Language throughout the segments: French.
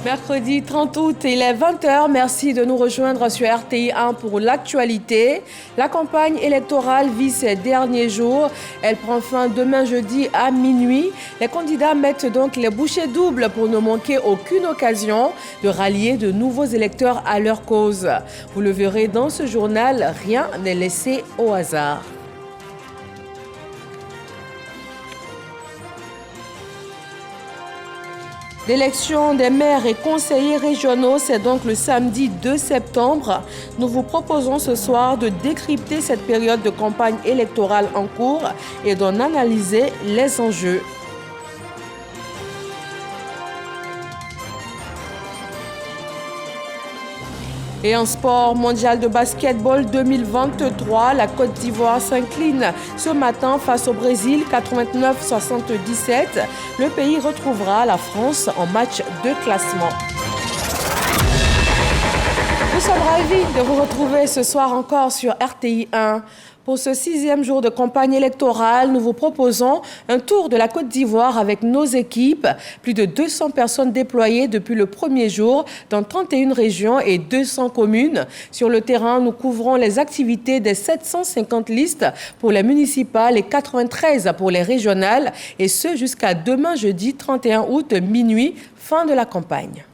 Mercredi 30 août, il est 20h. Merci de nous rejoindre sur RTI 1 pour l'actualité. La campagne électorale vit ses derniers jours. Elle prend fin demain jeudi à minuit. Les candidats mettent donc les bouchées doubles pour ne manquer aucune occasion de rallier de nouveaux électeurs à leur cause. Vous le verrez dans ce journal, rien n'est laissé au hasard. L'élection des maires et conseillers régionaux, c'est donc le samedi 2 septembre. Nous vous proposons ce soir de décrypter cette période de campagne électorale en cours et d'en analyser les enjeux. Et en sport mondial de basketball 2023, la Côte d'Ivoire s'incline ce matin face au Brésil 89-77. Le pays retrouvera la France en match de classement. Nous sommes ravis de vous retrouver ce soir encore sur RTI 1. Pour ce 6e jour de campagne électorale, nous vous proposons un tour de la Côte d'Ivoire avec nos équipes. Plus de 200 personnes déployées depuis le premier jour dans 31 régions et 200 communes. Sur le terrain, nous couvrons les activités des 750 listes pour les municipales et 93 pour les régionales. Et ce jusqu'à demain jeudi 31 août minuit, fin de la campagne.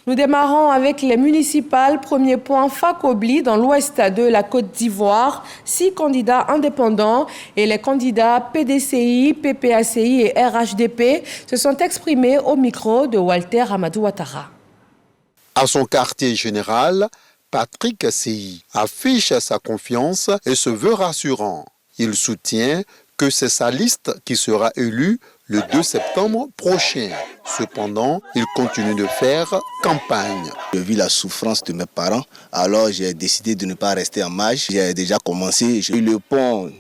Nous démarrons avec les municipales. Premier point, Fakobli, dans l'ouest de la Côte d'Ivoire. 6 candidats indépendants et les candidats PDCI, PPACI et RHDP se sont exprimés au micro de Walter Amadou Ouattara. À son quartier général, Patrick Sey affiche sa confiance et se veut rassurant. Il soutient que c'est sa liste qui sera élue le 2 septembre prochain. Cependant, il continue de faire campagne. J'ai vu la souffrance de mes parents, alors j'ai décidé de ne pas rester en marge. J'ai déjà commencé. J'ai eu le pont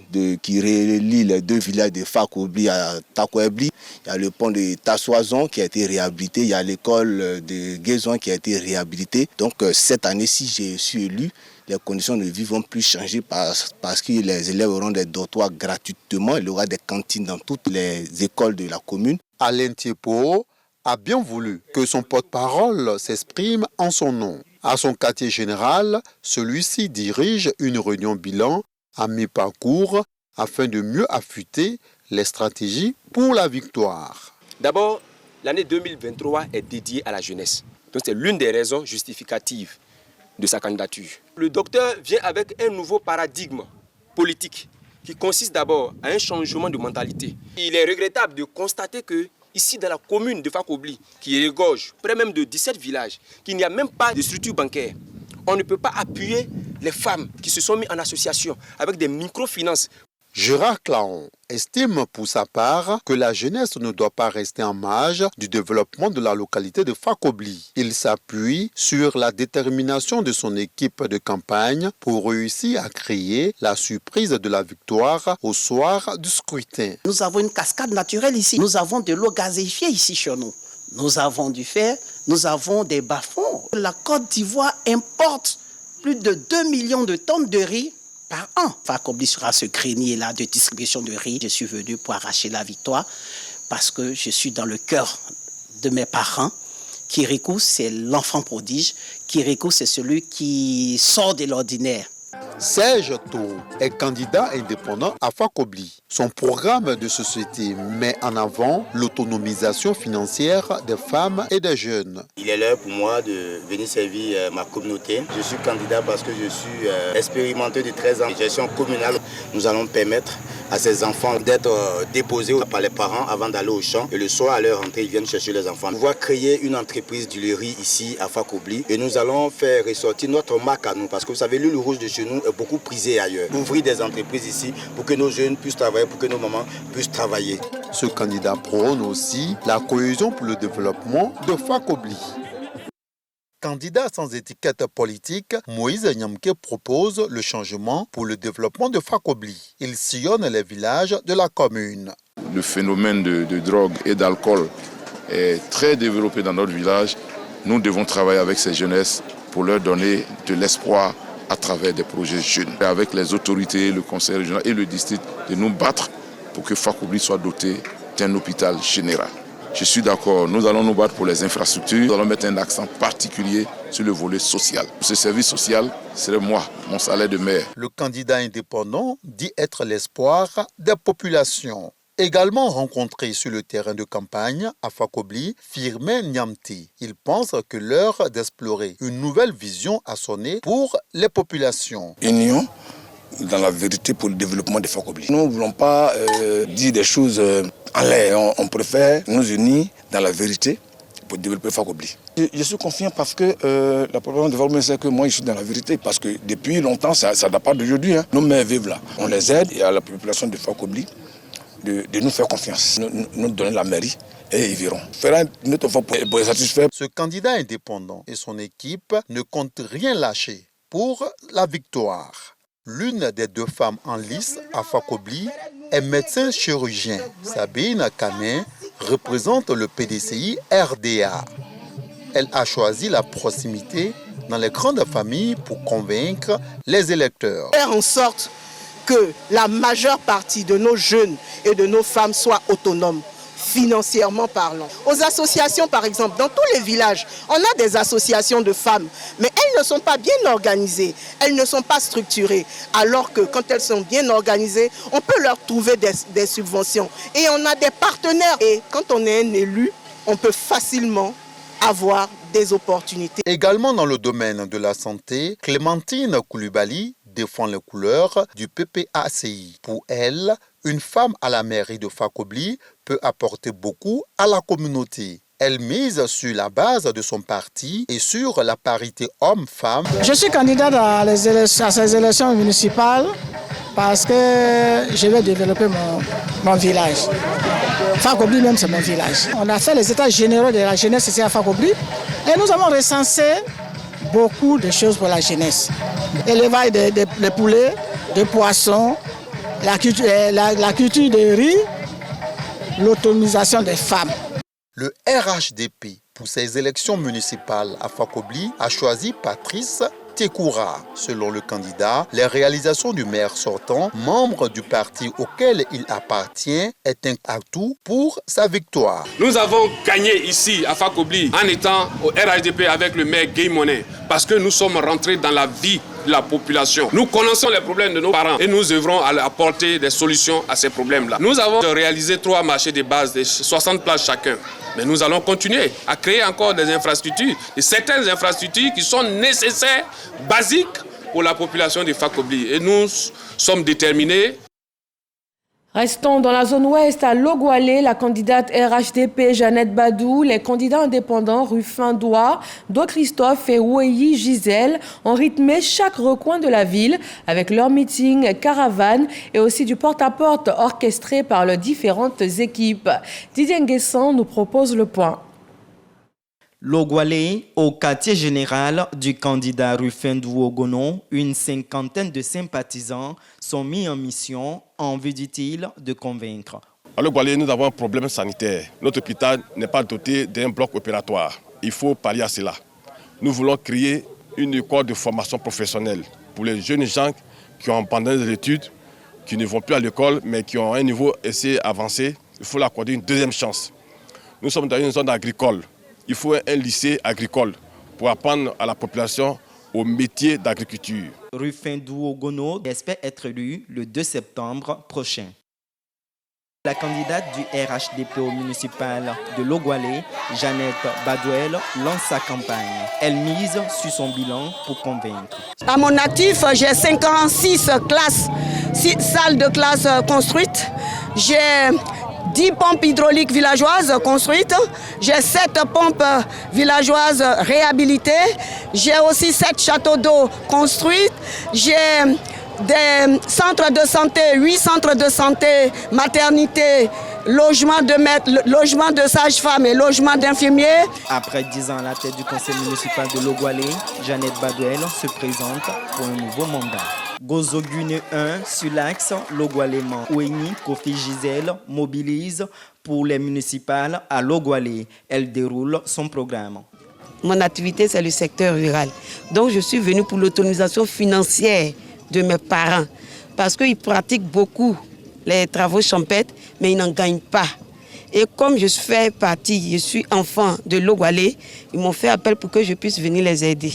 qui relie les 2 villages de Fakobli à Takwebli. Il y a le pont de Tassoison qui a été réhabilité. Il y a l'école de Guézon qui a été réhabilitée. Donc cette année-ci, je suis élu. Les conditions de vie vont plus changer parce que les élèves auront des dortoirs gratuitement. Il y aura des cantines dans toutes les écoles de la commune. Alain Thiepo a bien voulu que son porte-parole s'exprime en son nom. À son quartier général, celui-ci dirige une réunion bilan à mi-parcours afin de mieux affûter les stratégies pour la victoire. D'abord, l'année 2023 est dédiée à la jeunesse. Donc c'est l'une des raisons justificatives de sa candidature. Le docteur vient avec un nouveau paradigme politique qui consiste d'abord à un changement de mentalité. Il est regrettable de constater que ici dans la commune de Fakobli, qui regorge près même de 17 villages, qu'il n'y a même pas de structure bancaire. On ne peut pas appuyer les femmes qui se sont mises en association avec des microfinances. Gérard Claon estime pour sa part que la jeunesse ne doit pas rester en marge du développement de la localité de Fakobli. Il s'appuie sur la détermination de son équipe de campagne pour réussir à créer la surprise de la victoire au soir du scrutin. Nous avons une cascade naturelle ici. Nous avons de l'eau gazéifiée ici chez nous. Nous avons du fer, nous avons des bas-fonds. La Côte d'Ivoire importe plus de 2 millions de tonnes de riz par an. Fakobli sera ce grenier-là de distribution de riz. Je suis venu pour arracher la victoire parce que je suis dans le cœur de mes parents. Kirikou, c'est l'enfant prodige. Kirikou, c'est celui qui sort de l'ordinaire. Serge Tour est candidat indépendant à Fakobli. Son programme de société met en avant l'autonomisation financière des femmes et des jeunes. Il est l'heure pour moi de venir servir ma communauté. Je suis candidat parce que je suis expérimenté de 13 ans de gestion communale. Nous allons permettre à ces enfants d'être déposés par les parents avant d'aller au champ. Et le soir, à leur rentrée, ils viennent chercher les enfants. Nous allons créer une entreprise d'huilerie ici à Fakobli. Et nous allons faire ressortir notre marque à nous. Parce que vous savez, l'huile rouge de chez nous est beaucoup prisée ailleurs. Ouvrir des entreprises ici pour que nos jeunes puissent travailler, pour que nos mamans puissent travailler. Ce candidat prône aussi la cohésion pour le développement de Fakobli. Candidat sans étiquette politique, Moïse Nyamke propose le changement pour le développement de Fakobli. Il sillonne les villages de la commune. Le phénomène de drogue et d'alcool est très développé dans notre village. Nous devons travailler avec ces jeunesses pour leur donner de l'espoir à travers des projets jeunes. Et avec les autorités, le conseil régional et le district, de nous battre pour que Fakobli soit doté d'un hôpital général. Je suis d'accord, nous allons nous battre pour les infrastructures, nous allons mettre un accent particulier sur le volet social. Ce service social serait moi, mon salaire de maire. Le candidat indépendant dit être l'espoir des populations. Également rencontré sur le terrain de campagne à Fakobli, Firmin Niamti. Il pense que l'heure d'explorer une nouvelle vision a sonné pour les populations. Union dans la vérité pour le développement de Fakobli. Nous ne voulons pas dire des choses en l'air. On préfère nous unir dans la vérité pour développer Fakobli. Je suis confiant parce que la population de Fakobli sait que moi je suis dans la vérité. Parce que depuis longtemps, ça ne date pas d'aujourd'hui. Nos mères vivent là. On les aide et à la population de Fakobli de nous faire confiance, nous donner la mairie et ils verront. Faire notre fois pour les satisfaire. Ce candidat indépendant et son équipe ne comptent rien lâcher pour la victoire. L'une des deux femmes en lice à Fakobli est médecin chirurgien. Sabine Kanin représente le PDCI RDA. Elle a choisi la proximité dans les grandes familles pour convaincre les électeurs. Faire en sorte que la majeure partie de nos jeunes et de nos femmes soient autonomes, financièrement parlant. Aux associations, par exemple, dans tous les villages, on a des associations de femmes, mais elles ne sont pas bien organisées, elles ne sont pas structurées, alors que quand elles sont bien organisées, on peut leur trouver des subventions. Et on a des partenaires. Et quand on est un élu, on peut facilement avoir des opportunités. Également dans le domaine de la santé, Clémentine Koulibaly défend les couleurs du PPACI. Pour elle, une femme à la mairie de Fakobli peut apporter beaucoup à la communauté. Elle mise sur la base de son parti et sur la parité homme-femme. Je suis candidate à ces élections municipales parce que je vais développer mon village. Fakobli même, c'est mon village. On a fait les états généraux de la jeunesse ici à Fakobli et nous avons recensé beaucoup de choses pour la jeunesse. Élevage des poulets, des poissons, la culture de riz, l'autonomisation des femmes. Le RHDP, pour ses élections municipales à Fakobli, a choisi Patrice Tekoura. Selon le candidat, les réalisations du maire sortant, membre du parti auquel il appartient, est un atout pour sa victoire. Nous avons gagné ici à Fakobli en étant au RHDP avec le maire Guy Monet parce que nous sommes rentrés dans la vie de la population. Nous connaissons les problèmes de nos parents et nous œuvrons à apporter des solutions à ces problèmes-là. Nous avons réalisé 3 marchés de base de 60 places chacun. Mais nous allons continuer à créer encore des infrastructures, et certaines infrastructures qui sont nécessaires, basiques pour la population de Fakobli. Et nous sommes déterminés. Restons dans la zone ouest à Logwalé, la candidate RHDP Jeannette Badou, les candidats indépendants Rufin Doua, Do Christophe et Oueyi Gisèle ont rythmé chaque recoin de la ville avec leurs meetings, caravanes et aussi du porte-à-porte orchestré par leurs différentes équipes. Didier Nguessan nous propose le point. Logwalé, au quartier général du candidat Rufin Douogono, une cinquantaine de sympathisants sont mis en mission en vue, dit-il, de convaincre. À Logwalé, nous avons un problème sanitaire. Notre hôpital n'est pas doté d'un bloc opératoire. Il faut pallier à cela. Nous voulons créer une école de formation professionnelle pour les jeunes gens qui ont abandonné les études, qui ne vont plus à l'école, mais qui ont un niveau assez avancé. Il faut leur accorder une deuxième chance. Nous sommes dans une zone agricole. Il faut un lycée agricole pour apprendre à la population au métier d'agriculture. Rufin Douogono espère être élu le 2 septembre prochain. La candidate du RHDP au municipal de Logwalé, Jeannette Badouel, lance sa campagne. Elle mise sur son bilan pour convaincre. À mon actif, j'ai 56 classes, 6 salles de classe construites. J'ai 10 pompes hydrauliques villageoises construites. J'ai 7 pompes villageoises réhabilitées. J'ai aussi 7 châteaux d'eau construits. J'ai des centres de santé, 8 centres de santé, maternité, logement de sages-femmes et logement d'infirmiers. Après 10 ans à la tête du conseil municipal de Logwalé, Jeannette Badouel se présente pour un nouveau mandat. Gozogune 1 sur l'axe Logwalé-Man. Oueni Kofi Gisèle mobilise pour les municipales à Logwalé. Elle déroule son programme. Mon activité, c'est le secteur rural. Donc, je suis venue pour l'autonomisation financière de mes parents. Parce qu'ils pratiquent beaucoup les travaux champêtres, mais ils n'en gagnent pas. Et comme je fais partie, je suis enfant de Logwalé, ils m'ont fait appel pour que je puisse venir les aider.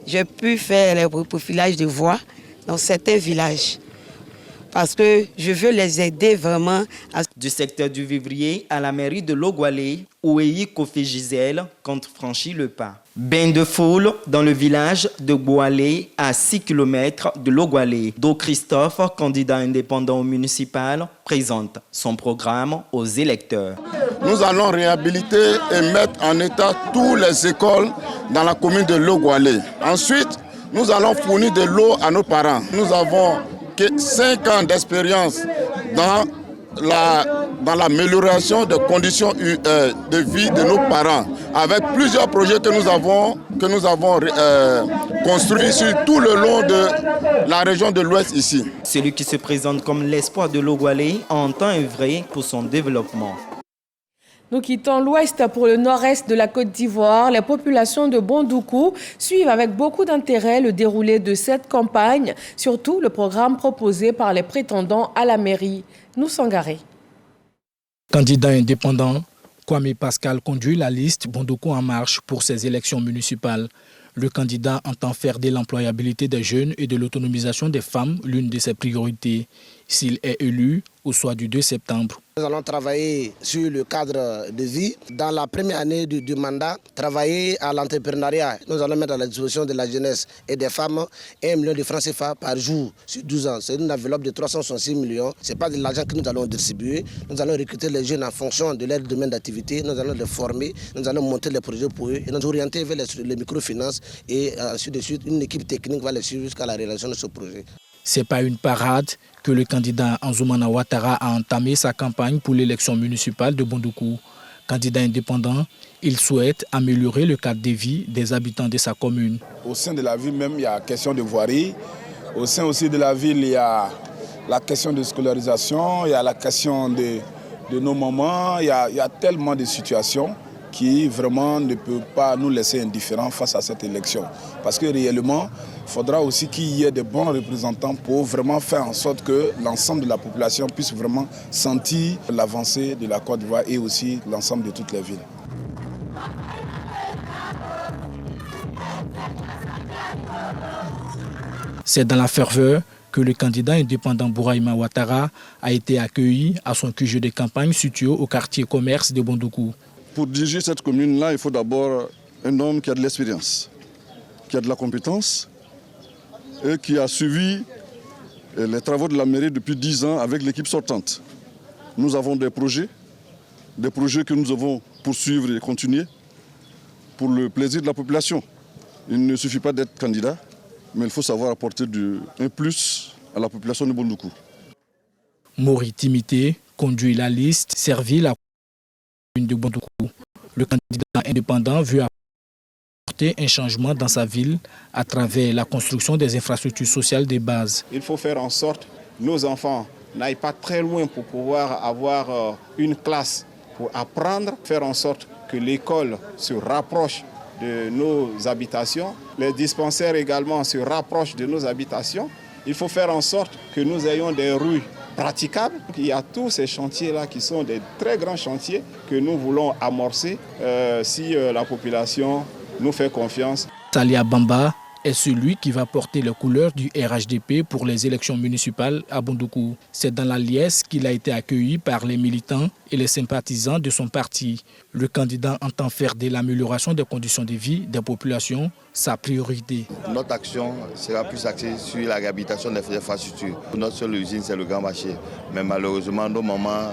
J'ai pu faire le profilage de voies dans certains villages. Parce que je veux les aider vraiment. Du secteur du Vivrier à la mairie de Logwalé, Ouéi Kofi Gisèle compte franchir le pas. Bain de foule dans le village de Goualé, à 6 km de Logwalé. Do Christophe, candidat indépendant au municipal, présente son programme aux électeurs. Nous allons réhabiliter et mettre en état toutes les écoles dans la commune de Logwalé. Ensuite, nous allons fournir de l'eau à nos parents. Nous avons 5 ans d'expérience dans l'amélioration des conditions de vie de nos parents, avec plusieurs projets que nous avons construits sur tout le long de la région de l'Ouest ici. Celui qui se présente comme l'espoir de Logwalé entend œuvrer pour son développement. Nous quittons l'ouest pour le nord-est de la Côte d'Ivoire. Les populations de Bondoukou suivent avec beaucoup d'intérêt le déroulé de cette campagne, surtout le programme proposé par les prétendants à la mairie. Nous Sangaré. Candidat indépendant, Kwame Pascal conduit la liste Bondoukou en marche pour ces élections municipales. Le candidat entend faire de l'employabilité des jeunes et de l'autonomisation des femmes l'une de ses priorités. S'il est élu, au soir du 2 septembre. Nous allons travailler sur le cadre de vie. Dans la première année du mandat, travailler à l'entrepreneuriat. Nous allons mettre à la disposition de la jeunesse et des femmes 1 million de francs CFA par jour sur 12 ans. C'est une enveloppe de 366 millions. Ce n'est pas de l'argent que nous allons distribuer. Nous allons recruter les jeunes en fonction de leur domaine d'activité. Nous allons les former. Nous allons monter les projets pour eux et nous orienter vers les microfinances. Et ensuite de suite, une équipe technique va les suivre jusqu'à la réalisation de ce projet. Ce n'est pas une parade que le candidat Anzoumana Ouattara a entamé sa campagne pour l'élection municipale de Bondoukou. Candidat indépendant, il souhaite améliorer le cadre de vie des habitants de sa commune. Au sein de la ville même, il y a la question de voirie. Au sein aussi de la ville, il y a la question de scolarisation, il y a la question de nos mamans. Il y a tellement de situations qui vraiment ne peut pas nous laisser indifférents face à cette élection. Parce que réellement, il faudra aussi qu'il y ait de bons représentants pour vraiment faire en sorte que l'ensemble de la population puisse vraiment sentir l'avancée de la Côte d'Ivoire et aussi l'ensemble de toutes les villes. C'est dans la ferveur que le candidat indépendant Bouraïma Ouattara a été accueilli à son QG de campagne situé au quartier commerce de Bondoukou. Pour diriger cette commune-là, il faut d'abord un homme qui a de l'expérience, qui a de la compétence et qui a suivi les travaux de la mairie depuis 10 ans avec l'équipe sortante. Nous avons des projets que nous devons poursuivre et continuer pour le plaisir de la population. Il ne suffit pas d'être candidat, mais il faut savoir apporter un plus à la population de Bondoukou. Mori Timité conduit la liste, servit la commune de Bondoukou. Le candidat indépendant veut apporter un changement dans sa ville à travers la construction des infrastructures sociales de base. Il faut faire en sorte que nos enfants n'aillent pas très loin pour pouvoir avoir une classe pour apprendre, faire en sorte que l'école se rapproche de nos habitations, les dispensaires également se rapprochent de nos habitations. Il faut faire en sorte que nous ayons des rues praticables. Il y a tous ces chantiers-là qui sont des très grands chantiers que nous voulons amorcer si la population nous fait confiance. Talia Bamba est celui qui va porter les couleurs du RHDP pour les élections municipales à Bondoukou. C'est dans la liesse qu'il a été accueilli par les militants et les sympathisants de son parti. Le candidat entend faire de l'amélioration des conditions de vie des populations sa priorité. Notre action sera plus axée sur la réhabilitation des infrastructures. Notre seule usine, c'est le Grand Marché. Mais malheureusement, nos mamans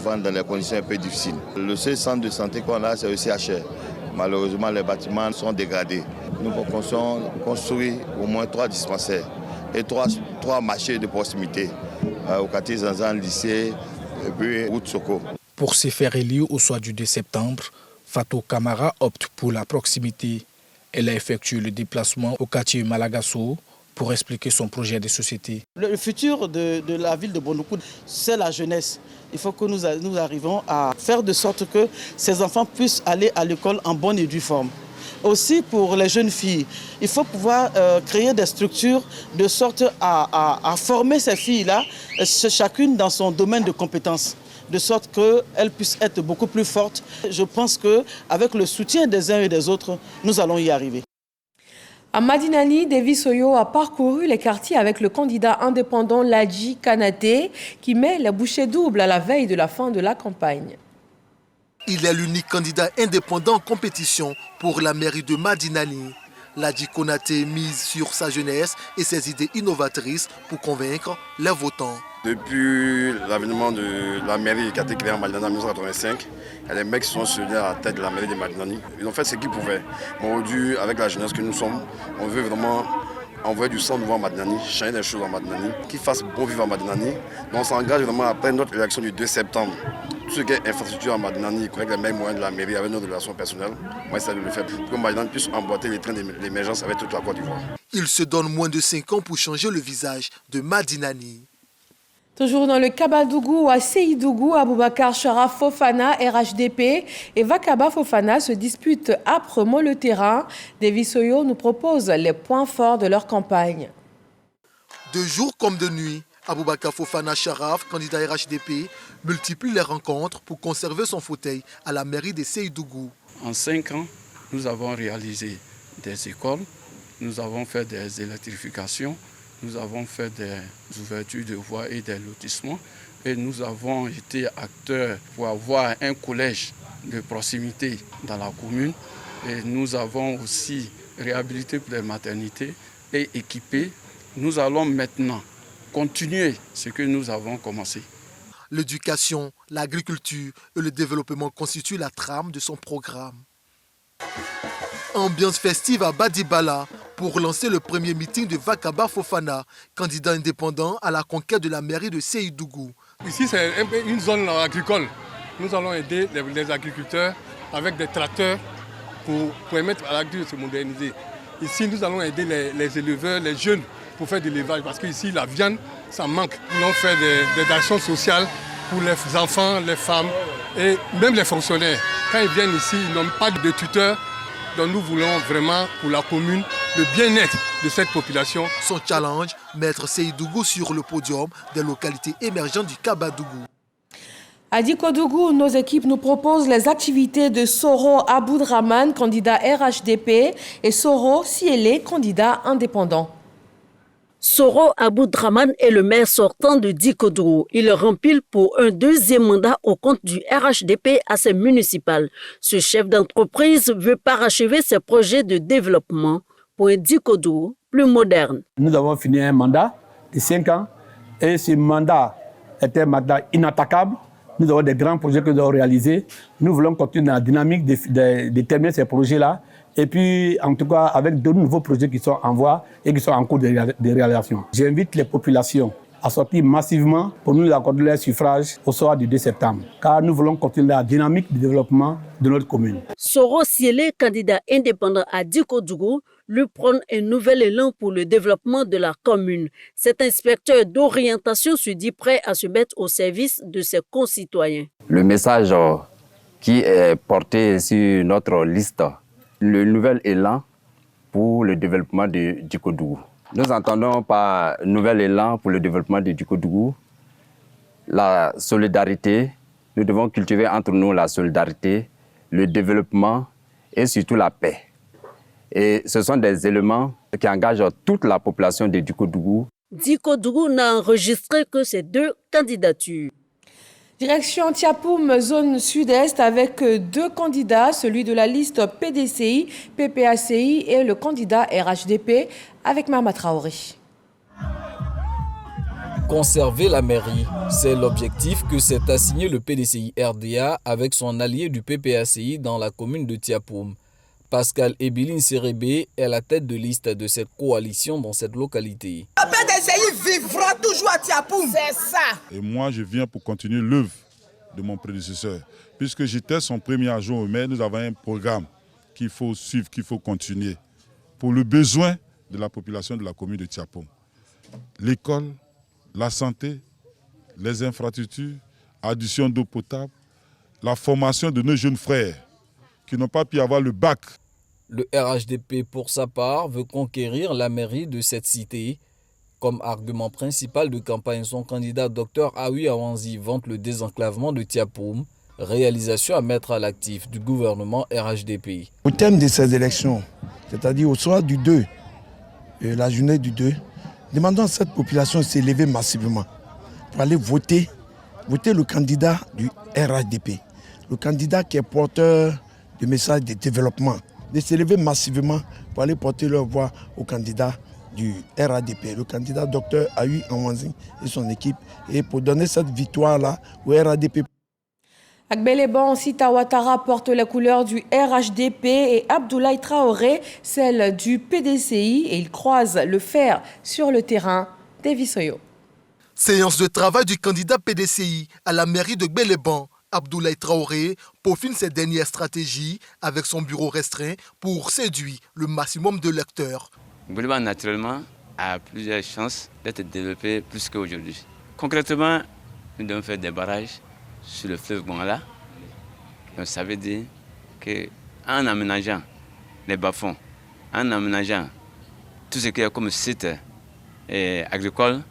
vendent dans des conditions un peu difficiles. Le seul centre de santé qu'on a, c'est le CHR. Malheureusement, les bâtiments sont dégradés. Nous pouvons construire au moins 3 dispensaires et 3 marchés de proximité au quartier Zanzan, lycée et puis route Soko. Pour se faire élire au soir du 2 septembre, Fatou Kamara opte pour la proximité. Elle a effectué le déplacement au quartier Malagasso pour expliquer son projet de société. Le futur de la ville de Bondoukou, c'est la jeunesse. Il faut que nous arrivions à faire de sorte que ces enfants puissent aller à l'école en bonne et due forme. Aussi pour les jeunes filles, il faut pouvoir créer des structures de sorte à former ces filles-là, chacune dans son domaine de compétences, de sorte qu'elles puissent être beaucoup plus fortes. Je pense qu'avec le soutien des uns et des autres, nous allons y arriver. À Madinani, Davis Oyo a parcouru les quartiers avec le candidat indépendant Ladji Kanaté qui met la bouchée double à la veille de la fin de la campagne. Il est l'unique candidat indépendant en compétition pour la mairie de Madinani. Ladji Kanaté mise sur sa jeunesse et ses idées innovatrices pour convaincre les votants. Depuis l'avènement de la mairie qui a été créée en Madinani en 1985, il y a des mecs qui sont venus à la tête de la mairie de Madinani. Ils ont fait ce qu'ils pouvaient. Mais aujourd'hui, avec la jeunesse que nous sommes, on veut vraiment envoyer du sang nouveau à Madinani, changer des choses à Madinani, qu'ils fassent bon vivre à Madinani. Donc on s'engage vraiment après notre élection du 2 septembre. Tout ce qui est infrastructure à Madinani, avec les meilleurs moyens de la mairie, avec nos relations personnelles, moi j'essaie de le faire pour que Madinani puisse emboîter les trains d'émergence avec toute la Côte d'Ivoire. Il se donne moins de 5 ans pour changer le visage de Madinani. Toujours dans le Kabadougou, à Séidougou, Aboubakar Sharaf Fofana, RHDP et Vakaba Fofana se disputent âprement le terrain. Davis Oyo nous propose les points forts de leur campagne. De jour comme de nuit, Aboubakar Fofana Sharaf, candidat RHDP, multiplie les rencontres pour conserver son fauteuil à la mairie de Séidougou. En 5 ans, nous avons réalisé des écoles, nous avons fait des électrifications, nous avons fait des ouvertures de voies et des lotissements et nous avons été acteurs pour avoir un collège de proximité dans la commune et nous avons aussi réhabilité les maternités et équipé. Nous allons maintenant continuer ce que nous avons commencé. L'éducation, l'agriculture et le développement constituent la trame de son programme. Ambiance festive à Badibala pour lancer le premier meeting de Vakaba Fofana, candidat indépendant à la conquête de la mairie de Séidougou. Ici, c'est une zone agricole. Nous allons aider les agriculteurs avec des tracteurs pour permettre à l'agriculture de se moderniser. Ici, nous allons aider les éleveurs, les jeunes, pour faire de l'élevage, parce qu'ici, la viande, ça manque. Nous allons faire des actions sociales pour les enfants, les femmes et même les fonctionnaires. Quand ils viennent ici, ils n'ont pas de tuteurs. Donc nous voulons vraiment pour la commune le bien-être de cette population. Son challenge, mettre Séidougou sur le podium des localités émergentes du Kabadougou. À Dikodougou, nos équipes nous proposent les activités de Soro Aboudraman, candidat RHDP, et Soro Siele, candidat indépendant. Soro Aboudraman est le maire sortant de Dikodougou. Il rempile pour un deuxième mandat au compte du RHDP à ses municipales. Ce chef d'entreprise veut parachever ses projets de développement pour un Dikodougou plus moderne. Nous avons fini un mandat de 5 ans et ce mandat était un mandat inattaquable. Nous avons des grands projets que nous avons réalisés. Nous voulons continuer dans la dynamique de terminer ces projets-là. Et puis, en tout cas, avec de nouveaux projets qui sont en voie et qui sont en cours de réalisation. J'invite les populations à sortir massivement pour nous accorder leur suffrage au soir du 2 septembre. Car nous voulons continuer la dynamique de développement de notre commune. Soro Siele, candidat indépendant à Dikodougou, lui prône un nouvel élan pour le développement de la commune. Cet inspecteur d'orientation se dit prêt à se mettre au service de ses concitoyens. Le message qui est porté sur notre liste, le nouvel élan pour le développement de Dikodougou. Nous entendons par nouvel élan pour le développement de Dikodougou la solidarité. Nous devons cultiver entre nous la solidarité, le développement et surtout la paix. Et ce sont des éléments qui engagent toute la population de Dikodougou. Dikodougou n'a enregistré que ces 2 candidatures. Direction Tiapoum, zone sud-est, avec 2 candidats, celui de la liste PDCI, PPACI et le candidat RHDP avec Mama Traoré. Conserver la mairie, c'est l'objectif que s'est assigné le PDCI RDA avec son allié du PPACI dans la commune de Tiapoum. Pascal Ebiline Sérebé est la tête de liste de cette coalition dans cette localité. Le PDCI vivra toujours à Tiapoum, c'est ça. Et moi, je viens pour continuer l'œuvre de mon prédécesseur. Puisque j'étais son premier adjoint au maire, nous avons un programme qu'il faut suivre, qu'il faut continuer pour le besoin de la population de la commune de Tiapoum. L'école, la santé, les infrastructures, addition d'eau potable, la formation de nos jeunes frères qui n'ont pas pu avoir le bac. Le RHDP, pour sa part, veut conquérir la mairie de cette cité. Comme argument principal de campagne, son candidat Dr Awi Awanzi vante le désenclavement de Tiapoum, réalisation à mettre à l'actif du gouvernement RHDP. Au thème de ces élections, c'est-à-dire au soir du 2, la journée du 2, demandons à cette population de s'élever massivement pour aller voter le candidat du RHDP, le candidat qui est porteur de messages de développement, de s'élever massivement pour aller porter leur voix au candidat du RHDP, le candidat Dr Awi Awanzi et son équipe, et pour donner cette victoire-là au RHDP. Agbeleban Sita Ouattara porte les couleurs du RHDP et Abdoulaye Traoré celles du PDCI et ils croisent le fer sur le terrain. Davis Oyo. Séance de travail du candidat PDCI à la mairie de Gbeleban. Abdoulaye Traoré peaufine ses dernières stratégies avec son bureau restreint pour séduire le maximum de lecteurs. Gbeleban, naturellement, a plusieurs chances d'être développé plus qu'aujourd'hui. Concrètement, nous devons faire des barrages sur le fleuve Bangala. Donc, ça veut dire qu'en aménageant les bas-fonds, en aménageant tout ce qu'il y a comme site agricole,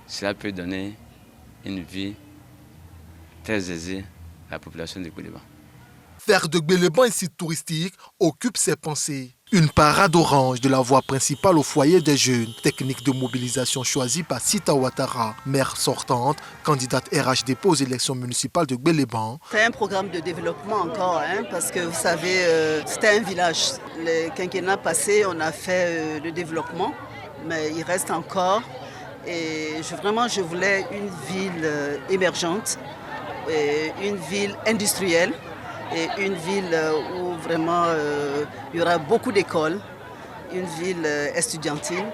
cela peut donner une vie très aisée à la population de Gbeleban. Faire de Gbeleban un site touristique occupe ses pensées. Une parade orange de la voie principale au foyer des jeunes. Technique de mobilisation choisie par Sita Ouattara, maire sortante, candidate RHDP aux élections municipales de Gbeleban. C'est un programme de développement encore, parce que vous savez, c'était un village. Le quinquennat passé, on a fait le développement, mais il reste encore. Et je voulais une ville émergente, une ville industrielle. Et une ville où vraiment il y aura beaucoup d'écoles, une ville estudiantine,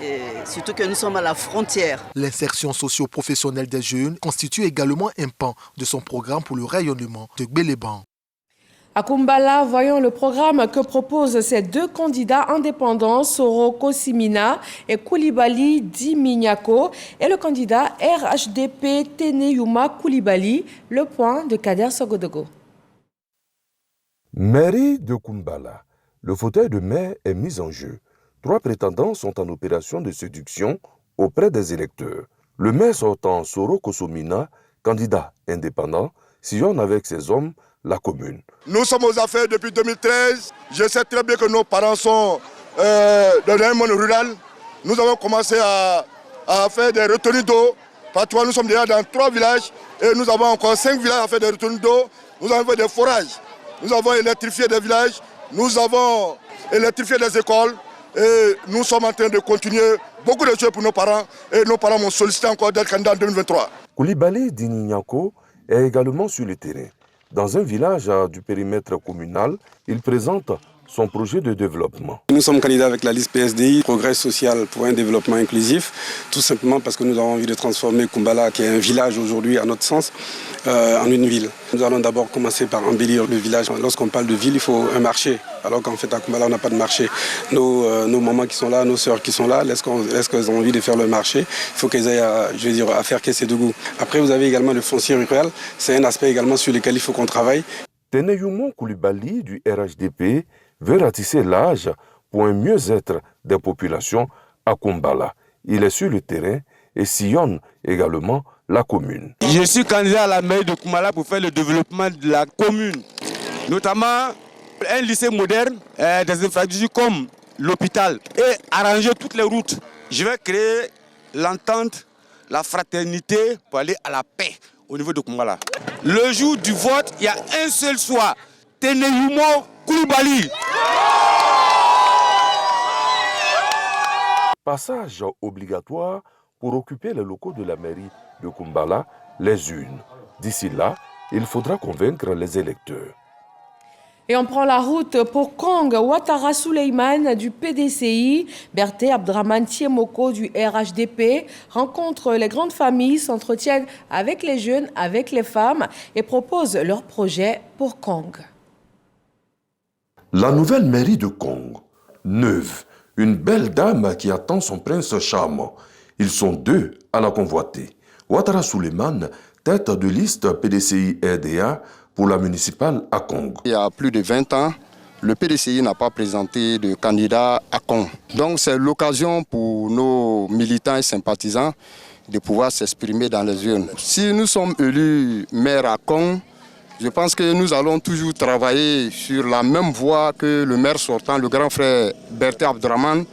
et surtout que nous sommes à la frontière. L'insertion socio-professionnelle des jeunes constitue également un pan de son programme pour le rayonnement de Gbeleban. À Kumbala, voyons le programme que proposent ces deux candidats indépendants, Soro Kosimina et Koulibaly Dimignako, et le candidat RHDP Teneyuma Koulibaly, le point de Kader Sogodogo. Mairie de Kumbala, le fauteuil de maire est mis en jeu. 3 prétendants sont en opération de séduction auprès des électeurs. Le maire sortant Soro Kosomina, candidat indépendant, sillonne avec ses hommes la commune. Nous sommes aux affaires depuis 2013. Je sais très bien que nos parents sont dans un monde rural. Nous avons commencé à faire des retenues d'eau. Partout, nous sommes déjà dans 3 villages et nous avons encore 5 villages à faire des retenues d'eau. Nous avons fait des forages. Nous avons électrifié des villages, nous avons électrifié des écoles et nous sommes en train de continuer beaucoup de choses pour nos parents et nos parents m'ont sollicité encore d'être candidat en 2023. Koulibaly Dimignako est également sur le terrain. Dans un village du périmètre communal, il présente son projet de développement. Nous sommes candidats avec la liste PSDI, Progrès social pour un développement inclusif, tout simplement parce que nous avons envie de transformer Kumbala, qui est un village aujourd'hui à notre sens, en une ville. Nous allons d'abord commencer par embellir le village. Lorsqu'on parle de ville, il faut un marché, alors qu'en fait à Kumbala, on n'a pas de marché. Nos mamans qui sont là, nos sœurs qui sont là, est-ce qu'elles ont envie de faire le marché? Il faut qu'elles aient à faire caisser de goût. Après, vous avez également le foncier rural. C'est un aspect également sur lequel il faut qu'on travaille. Teneyuma Koulibaly du RHDP veut ratisser l'âge pour un mieux-être des populations à Kumbala. Il est sur le terrain et sillonne également la commune. Je suis candidat à la mairie de Kumbala pour faire le développement de la commune, notamment un lycée moderne, des infrastructures comme l'hôpital et arranger toutes les routes. Je vais créer l'entente, la fraternité pour aller à la paix au niveau de Kumbala. Le jour du vote, il y a un seul choix, Teneyuma Koulibaly. Passage obligatoire pour occuper les locaux de la mairie de Kumbala, les urnes. D'ici là, il faudra convaincre les électeurs. Et on prend la route pour Kong. Ouattara Souleymane du PDCI, Berté Abdraman Tiemoko du RHDP rencontrent les grandes familles, s'entretiennent avec les jeunes, avec les femmes et proposent leurs projets pour Kong. La nouvelle mairie de Kong, neuve, une belle dame qui attend son prince charmant. Ils sont 2 à la convoiter. Ouattara Souleymane, tête de liste PDCI RDA pour la municipale à Kong. Il y a plus de 20 ans, le PDCI n'a pas présenté de candidat à Kong. Donc c'est l'occasion pour nos militants et sympathisants de pouvoir s'exprimer dans les urnes. Si nous sommes élus maire à Kong, je pense que nous allons toujours travailler sur la même voie que le maire sortant, le grand frère Berté Abdraman,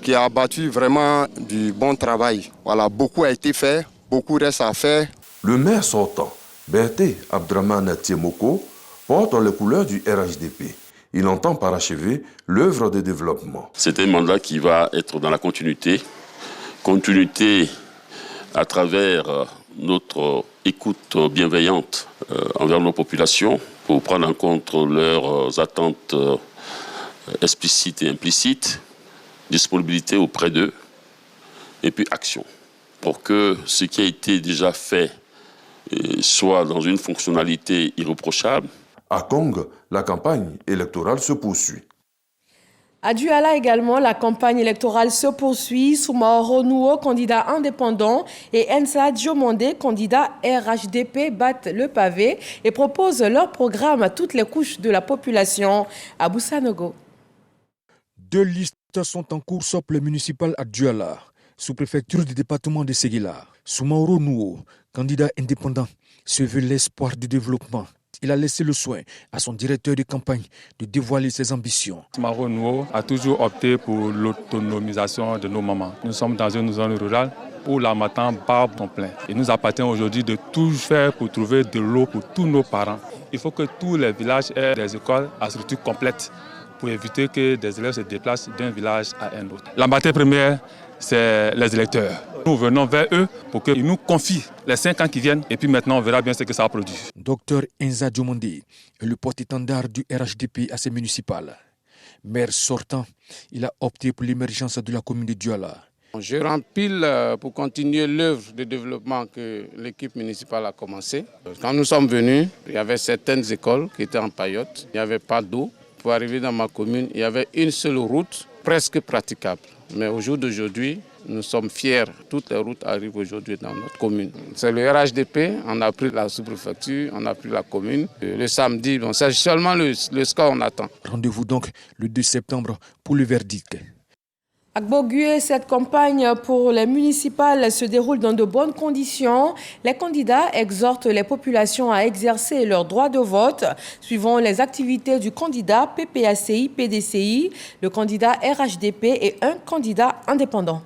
qui a abattu vraiment du bon travail. Voilà, beaucoup a été fait, beaucoup reste à faire. Le maire sortant, Berté Abdraman Tiemoko, porte les couleurs du RHDP. Il entend parachever l'œuvre de développement. C'est un mandat qui va être dans la continuité à travers notre écoute bienveillante envers nos populations pour prendre en compte leurs attentes explicites et implicites, disponibilité auprès d'eux et puis action pour que ce qui a été déjà fait soit dans une fonctionnalité irréprochable. À Kong, la campagne électorale se poursuit. À Douala également, la campagne électorale se poursuit. Soumaoro Nuo, candidat indépendant, et Ensa Diomondé, candidat RHDP, battent le pavé et proposent leur programme à toutes les couches de la population. À Boussanogo. 2 listes sont en cours sur le municipal à Douala, sous-préfecture du département de Séguila. Soumaoro Nuo, candidat indépendant, se veut l'espoir du développement. Il a laissé le soin à son directeur de campagne de dévoiler ses ambitions. Soumaoro Nuo a toujours opté pour l'autonomisation de nos mamans. Nous sommes dans une zone rurale où la Matan bat son plein. Il nous appartient aujourd'hui de tout faire pour trouver de l'eau pour tous nos parents. Il faut que tous les villages aient des écoles à structure complète pour éviter que des élèves se déplacent d'un village à un autre. La matière première, c'est les électeurs. Nous venons vers eux pour qu'ils nous confient les 5 ans qui viennent et puis maintenant on verra bien ce que ça produit. Docteur Enza Diomondé est le porte-étendard du RHDP à ces municipales. Maire sortant, il a opté pour l'émergence de la commune de Douala. Je rempile pour continuer l'œuvre de développement que l'équipe municipale a commencé. Quand nous sommes venus, il y avait certaines écoles qui étaient en paillotte, il n'y avait pas d'eau. Pour arriver dans ma commune, il y avait une seule route presque praticable. Mais au jour d'aujourd'hui, nous sommes fiers. Toutes les routes arrivent aujourd'hui dans notre commune. C'est le RHDP, on a pris la sous-préfecture, on a pris la commune. Le samedi, bon, c'est seulement le score qu'on attend. Rendez-vous donc le 2 septembre pour le verdict. À Bogué, cette campagne pour les municipales se déroule dans de bonnes conditions. Les candidats exhortent les populations à exercer leur droit de vote suivant les activités du candidat PPACI, PDCI, le candidat RHDP et un candidat indépendant.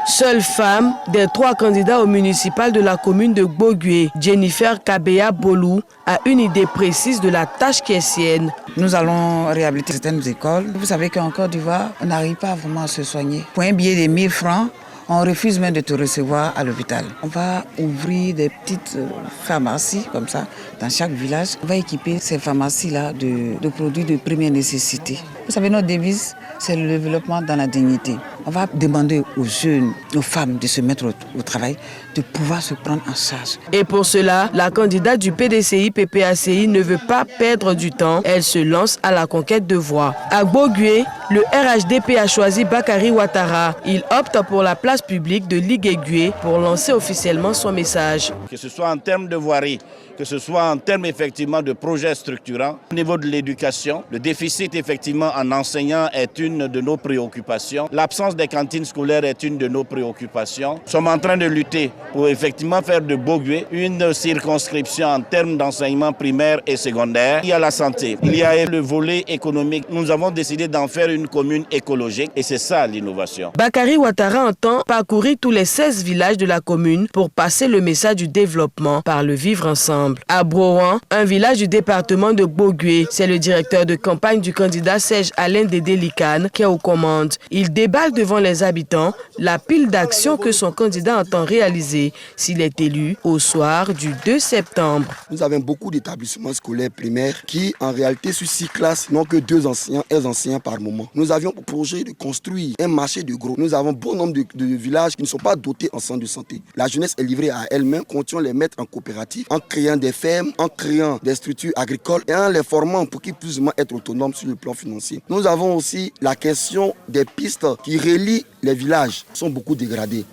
Seule femme des 3 candidats au municipal de la commune de Bogué, Jennifer Kabeya Bolou, a une idée précise de la tâche qui est sienne. Nous allons réhabiliter certaines écoles. Vous savez qu'en Côte d'Ivoire, on n'arrive pas vraiment à se soigner. Pour un billet de 1000 francs, on refuse même de te recevoir à l'hôpital. On va ouvrir des petites pharmacies comme ça dans chaque village. On va équiper ces pharmacies-là de produits de première nécessité. Vous savez, notre devise, c'est le développement dans la dignité. On va demander aux jeunes, aux femmes de se mettre au travail, de pouvoir se prendre en charge. Et pour cela, la candidate du PDCI, PPACI ne veut pas perdre du temps. Elle se lance à la conquête de voix. À Bogué, le RHDP a choisi Bakary Ouattara. Il opte pour la place publique de Liguégué pour lancer officiellement son message. Que ce soit en termes de voirie, que ce soit en termes effectivement de projets structurants. Au niveau de l'éducation, le déficit effectivement en enseignants est une de nos préoccupations. L'absence des cantines scolaires est une de nos préoccupations. Nous sommes en train de lutter pour effectivement faire de Bogué une circonscription en termes d'enseignement primaire et secondaire. Il y a la santé, il y a le volet économique. Nous avons décidé d'en faire une commune écologique et c'est ça l'innovation. Bakary Ouattara entend parcourir tous les 16 villages de la commune pour passer le message du développement par le vivre ensemble. À Brouan, un village du département de Bogué, c'est le directeur de campagne du candidat Serge Alain Dédélicane qui est aux commandes. Il déballe devant les habitants la pile d'actions que son candidat entend réaliser s'il est élu au soir du 2 septembre. Nous avons beaucoup d'établissements scolaires primaires qui, en réalité, sur 6 classes, n'ont que 2 enseignants par moment. Nous avions pour projet de construire un marché de gros. Nous avons bon nombre de villages qui ne sont pas dotés en centre de santé. La jeunesse est livrée à elle-même, comptons les mettre en coopérative, en créant des fermes, en créant des structures agricoles et en les formant pour qu'ils puissent être autonomes sur le plan financier. Nous avons aussi la question des pistes qui relient les villages, sont beaucoup dégradées.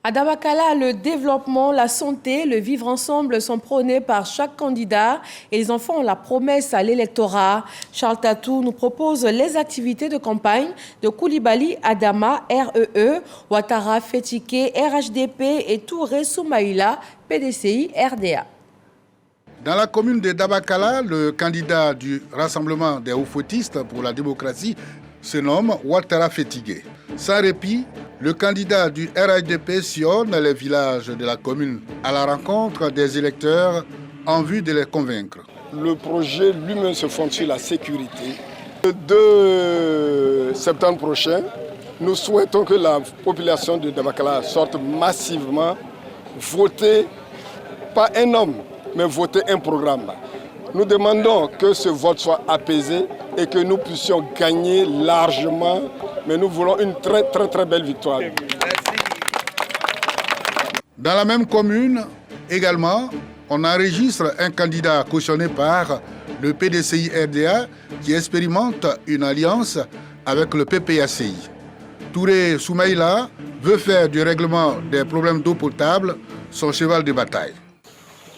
À Dabakala, le développement, la santé, le vivre ensemble sont prônés par chaque candidat et les enfants ont la promesse à l'électorat. Charles Tatou nous propose les activités de campagne de Koulibaly Adama, REE, Ouattara Fetike, RHDP et Touré Soumaïla, PDCI, RDA. Dans la commune de Dabakala, le candidat du Rassemblement des Hauts-Fautistes pour la démocratie se nomme Ouattara Fetike. Sans répit, le candidat du RHDP sillonne les villages de la commune à la rencontre des électeurs en vue de les convaincre. Le projet lui-même se fonde sur la sécurité. Le 2 septembre prochain, nous souhaitons que la population de Dabakala sorte massivement voter, pas un homme, mais voter un programme. Nous demandons que ce vote soit apaisé et que nous puissions gagner largement, mais nous voulons une très belle victoire. Dans la même commune, également, on enregistre un candidat cautionné par le PDCI RDA qui expérimente une alliance avec le PPACI. Touré Soumaïla veut faire du règlement des problèmes d'eau potable son cheval de bataille.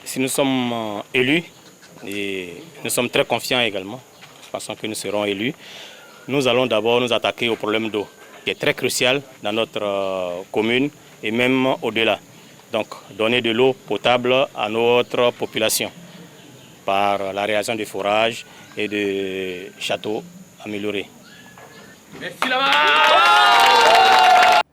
Si nous sommes élus, et nous sommes très confiants également, pensons que nous serons élus, nous allons d'abord nous attaquer au problème d'eau, qui est très crucial dans notre commune et même au-delà. Donc, donner de l'eau potable à notre population par la réalisation de forages et de châteaux améliorés. Merci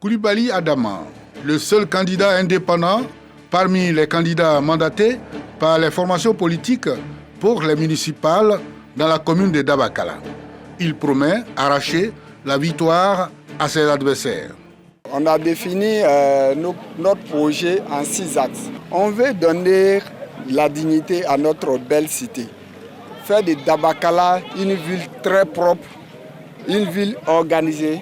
Koulibaly Adama, le seul candidat indépendant parmi les candidats mandatés par les formations politiques pour les municipales dans la commune de Dabakala. Il promet arracher la victoire à ses adversaires. On a défini notre projet en 6 axes. On veut donner la dignité à notre belle cité. Faire de Dabakala une ville très propre, une ville organisée.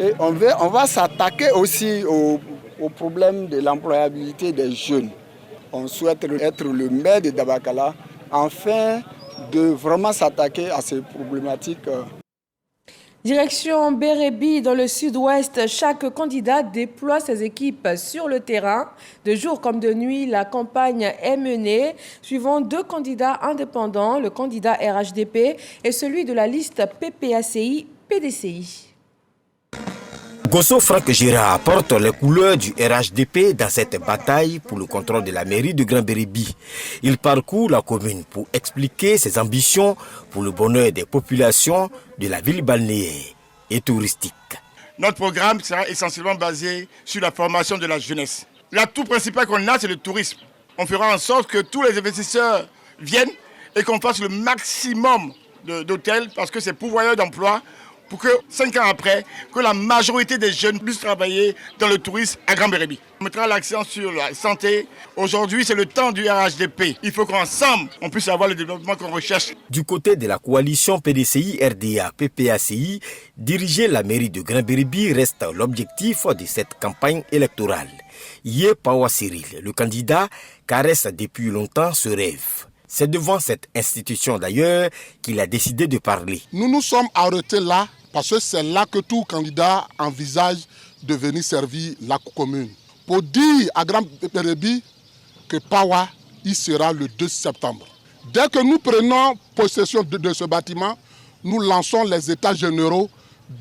Et on va s'attaquer aussi au problème de l'employabilité des jeunes. On souhaite être le maire de Dabakala afin de vraiment s'attaquer à ces problématiques. Direction Bérébi, dans le sud-ouest, chaque candidat déploie ses équipes sur le terrain. De jour comme de nuit, la campagne est menée, suivant 2 candidats indépendants, le candidat RHDP et celui de la liste PPACI-PDCI. Gosso Franck Gérard porte les couleurs du RHDP dans cette bataille pour le contrôle de la mairie de Grand Bérébi. Il parcourt la commune pour expliquer ses ambitions pour le bonheur des populations de la ville balnéaire et touristique. Notre programme sera essentiellement basé sur la formation de la jeunesse. L'atout principal qu'on a, c'est le tourisme. On fera en sorte que tous les investisseurs viennent et qu'on fasse le maximum d'hôtels parce que c'est pourvoyeur d'emplois, pour que 5 ans après, que la majorité des jeunes puissent travailler dans le tourisme à Grand Bérébi. On mettra l'accent sur la santé. Aujourd'hui, c'est le temps du RHDP. Il faut qu'ensemble, on puisse avoir le développement qu'on recherche. Du côté de la coalition PDCI-RDA-PPACI, diriger la mairie de Grand Bérébi reste l'objectif de cette campagne électorale. Yé Pawa Cyril, le candidat, caresse depuis longtemps ce rêve. C'est devant cette institution d'ailleurs qu'il a décidé de parler. Nous nous sommes arrêtés là parce que c'est là que tout candidat envisage de venir servir la commune. Pour dire à Grand Bérébi que Pawa, il sera le 2 septembre. Dès que nous prenons possession de ce bâtiment, nous lançons les états généraux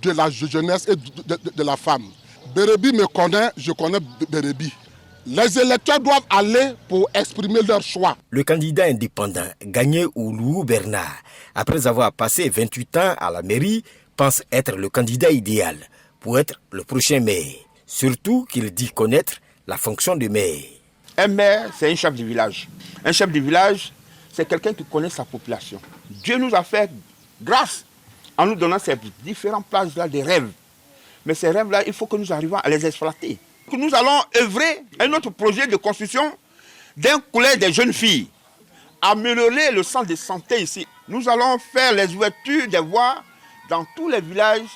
de la jeunesse et de la femme. Bérébi me connaît, je connais Bérébi. Les électeurs doivent aller pour exprimer leur choix. Le candidat indépendant, Gagné Oulou Bernard, après avoir passé 28 ans à la mairie, pense être le candidat idéal pour être le prochain maire. Surtout qu'il dit connaître la fonction de maire. Un maire, c'est un chef de village. Un chef de village, c'est quelqu'un qui connaît sa population. Dieu nous a fait grâce en nous donnant ces différentes places-là des rêves. Mais ces rêves-là, il faut que nous arrivions à les exploiter. Nous allons œuvrer à notre projet de construction d'un collège des jeunes filles. Améliorer le centre de santé ici. Nous allons faire les ouvertures des voies dans tous les villages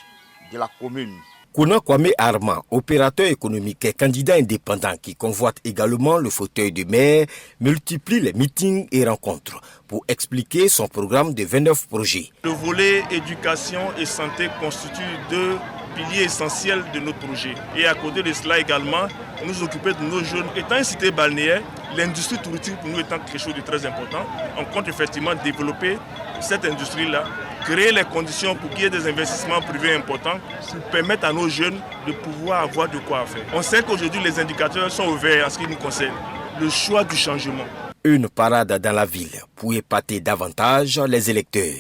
de la commune. Kona Kwame Armand, opérateur économique et candidat indépendant qui convoite également le fauteuil de maire, multiplie les meetings et rencontres pour expliquer son programme de 29 projets. Le volet éducation et santé constitue deux piliers essentiels de notre projet. Et à côté de cela également, nous occuper de nos jeunes. Étant une cité balnéaire, l'industrie touristique pour nous étant quelque chose de très important, on compte effectivement développer cette industrie-là, créer les conditions pour qu'il y ait des investissements privés importants pour permettre à nos jeunes de pouvoir avoir de quoi faire. On sait qu'aujourd'hui les indicateurs sont ouverts en ce qui nous concerne. Le choix du changement. Une parade dans la ville pour épater davantage les électeurs.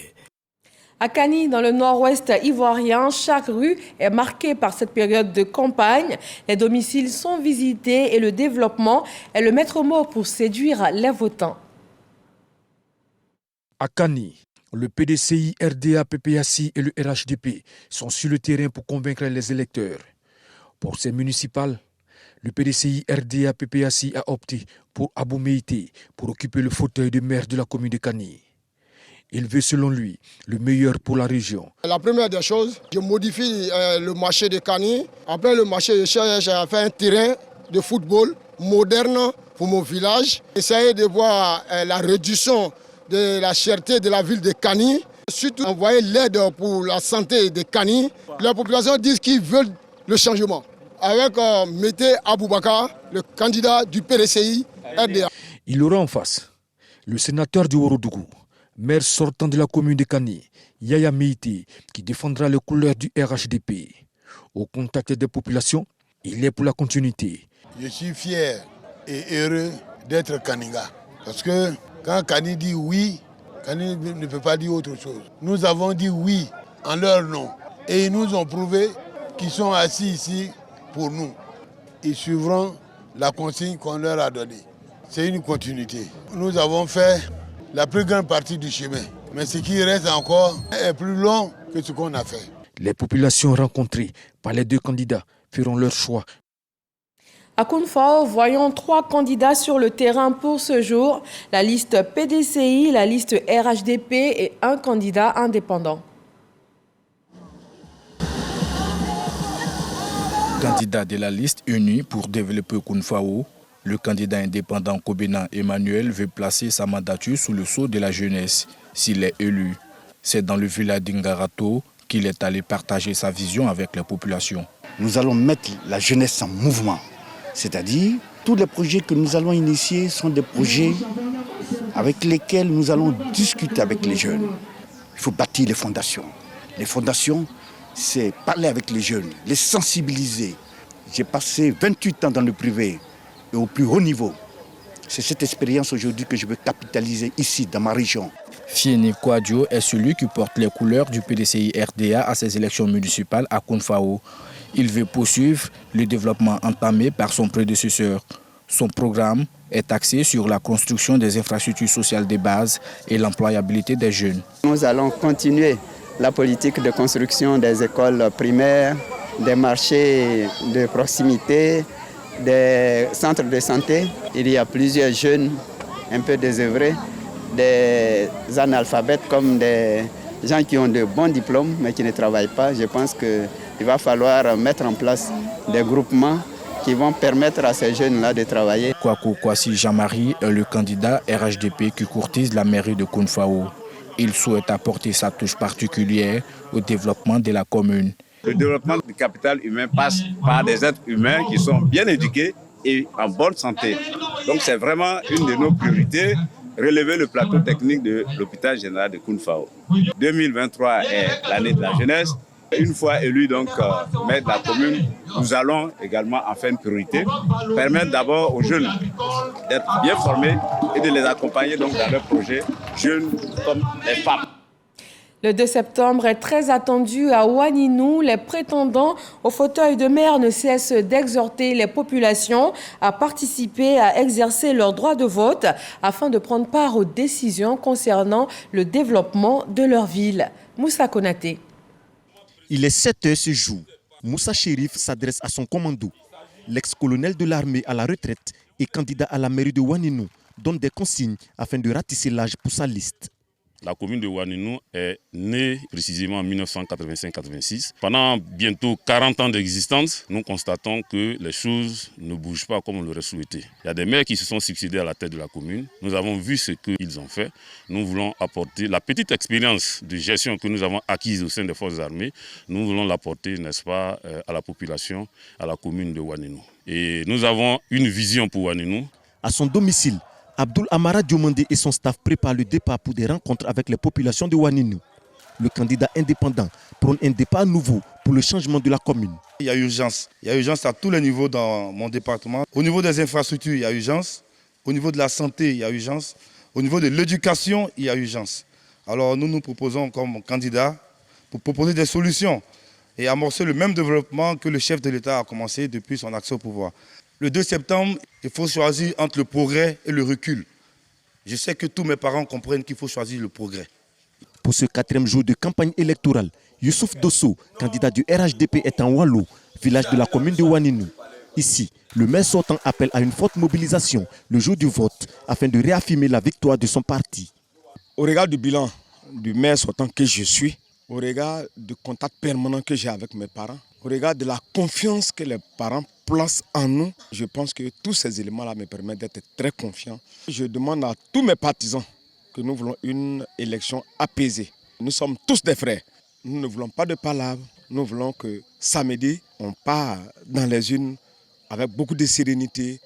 À Kani, dans le nord-ouest ivoirien, chaque rue est marquée par cette période de campagne. Les domiciles sont visités et le développement est le maître mot pour séduire les votants. À Kani, le PDCI, RDA, PPACI et le RHDP sont sur le terrain pour convaincre les électeurs. Pour ces municipales, le PDCI, RDA, PPACI a opté pour Abou Meïté pour occuper le fauteuil de maire de la commune de Kani. Il veut, selon lui, le meilleur pour la région. La première des choses, je modifie le marché de Kani. Après le marché, je cherche à faire un terrain de football moderne pour mon village. Essayer de voir la réduction de la cherté de la ville de Kani. Surtout envoyer l'aide pour la santé de Kani. La population dit qu'ils veulent le changement. Avec Mété Aboubakar, le candidat du PDCI RDA. Il aura en face le sénateur de Ourodougou, maire sortant de la commune de Kani, Yaya Meïté, qui défendra les couleurs du RHDP. Au contact des populations, il est pour la continuité. Je suis fier et heureux d'être Kaninga. Parce que quand Kani dit oui, Kani ne peut pas dire autre chose. Nous avons dit oui en leur nom. Et ils nous ont prouvé qu'ils sont assis ici pour nous. Ils suivront la consigne qu'on leur a donnée. C'est une continuité. Nous avons fait la plus grande partie du chemin. Mais ce qui reste encore est plus long que ce qu'on a fait. Les populations rencontrées par les deux candidats feront leur choix. À Kounfao, voyons 3 candidats sur le terrain pour ce jour. La liste PDCI, la liste RHDP et un candidat indépendant. Candidat de la liste unie pour développer Kounfao, le candidat indépendant Kobena Emmanuel veut placer sa mandature sous le sceau de la jeunesse s'il est élu. C'est dans le village d'Ingarato qu'il est allé partager sa vision avec la population. Nous allons mettre la jeunesse en mouvement. C'est-à-dire, tous les projets que nous allons initier sont des projets avec lesquels nous allons discuter avec les jeunes. Il faut bâtir les fondations. Les fondations, c'est parler avec les jeunes, les sensibiliser. J'ai passé 28 ans dans le privé et au plus haut niveau. C'est cette expérience aujourd'hui que je veux capitaliser ici, dans ma région. Fieni Kouadio est celui qui porte les couleurs du PDCI RDA à ses élections municipales à Kounfao. Il veut poursuivre le développement entamé par son prédécesseur. Son programme est axé sur la construction des infrastructures sociales de base et l'employabilité des jeunes. Nous allons continuer la politique de construction des écoles primaires, des marchés de proximité, des centres de santé. Il y a plusieurs jeunes un peu désœuvrés, des analphabètes comme des gens qui ont de bons diplômes mais qui ne travaillent pas. Je pense qu'il va falloir mettre en place des groupements qui vont permettre à ces jeunes-là de travailler. Kwaku Kwasi Jean-Marie est le candidat RHDP qui courtise la mairie de Kounfao. Il souhaite apporter sa touche particulière au développement de la commune. Le développement du capital humain passe par des êtres humains qui sont bien éduqués et en bonne santé. Donc c'est vraiment une de nos priorités, relever le plateau technique de l'hôpital général de Kounfao. 2023 est l'année de la jeunesse. Une fois élu donc maire de la commune, nous allons également en faire une priorité, permettre d'abord aux jeunes d'être bien formés et de les accompagner donc dans leurs projets, jeunes comme les femmes. Le 2 septembre est très attendu à Ouaninou. Les prétendants au fauteuil de maire ne cessent d'exhorter les populations à participer, à exercer leur droit de vote afin de prendre part aux décisions concernant le développement de leur ville. Moussa Konaté. Il est 7h ce jour. Moussa Chérif s'adresse à son commando. L'ex-colonel de l'armée à la retraite et candidat à la mairie de Ouaninou donne des consignes afin de ratisser l'âge pour sa liste. La commune de Ouanninou est née précisément en 1985-86. Pendant bientôt 40 ans d'existence, nous constatons que les choses ne bougent pas comme on l'aurait souhaité. Il y a des maires qui se sont succédés à la tête de la commune. Nous avons vu ce qu'ils ont fait. Nous voulons apporter la petite expérience de gestion que nous avons acquise au sein des forces armées. Nous voulons l'apporter, n'est-ce pas, à la population, à la commune de Ouanninou. Et nous avons une vision pour Ouanninou. À son domicile, Abdoul Amara Diomandé et son staff préparent le départ pour des rencontres avec les populations de Ouanninou. Le candidat indépendant prône un départ nouveau pour le changement de la commune. Il y a urgence. Il y a urgence à tous les niveaux dans mon département. Au niveau des infrastructures, il y a urgence. Au niveau de la santé, il y a urgence. Au niveau de l'éducation, il y a urgence. Alors nous nous proposons comme candidat pour proposer des solutions et amorcer le même développement que le chef de l'État a commencé depuis son accès au pouvoir. Le 2 septembre, il faut choisir entre le progrès et le recul. Je sais que tous mes parents comprennent qu'il faut choisir le progrès. Pour ce 4e jour de campagne électorale, Youssouf Dosso, candidat du RHDP, est en Wallo, village de la commune de Ouanninou. Ici, le maire sortant appelle à une forte mobilisation le jour du vote afin de réaffirmer la victoire de son parti. Au regard du bilan du maire sortant que je suis, au regard du contact permanent que j'ai avec mes parents, au regard de la confiance que les parents placent en nous, je pense que tous ces éléments-là me permettent d'être très confiant. Je demande à tous mes partisans que nous voulons une élection apaisée. Nous sommes tous des frères. Nous ne voulons pas de palabres. Nous voulons que samedi, on part dans les urnes avec beaucoup de sérénité.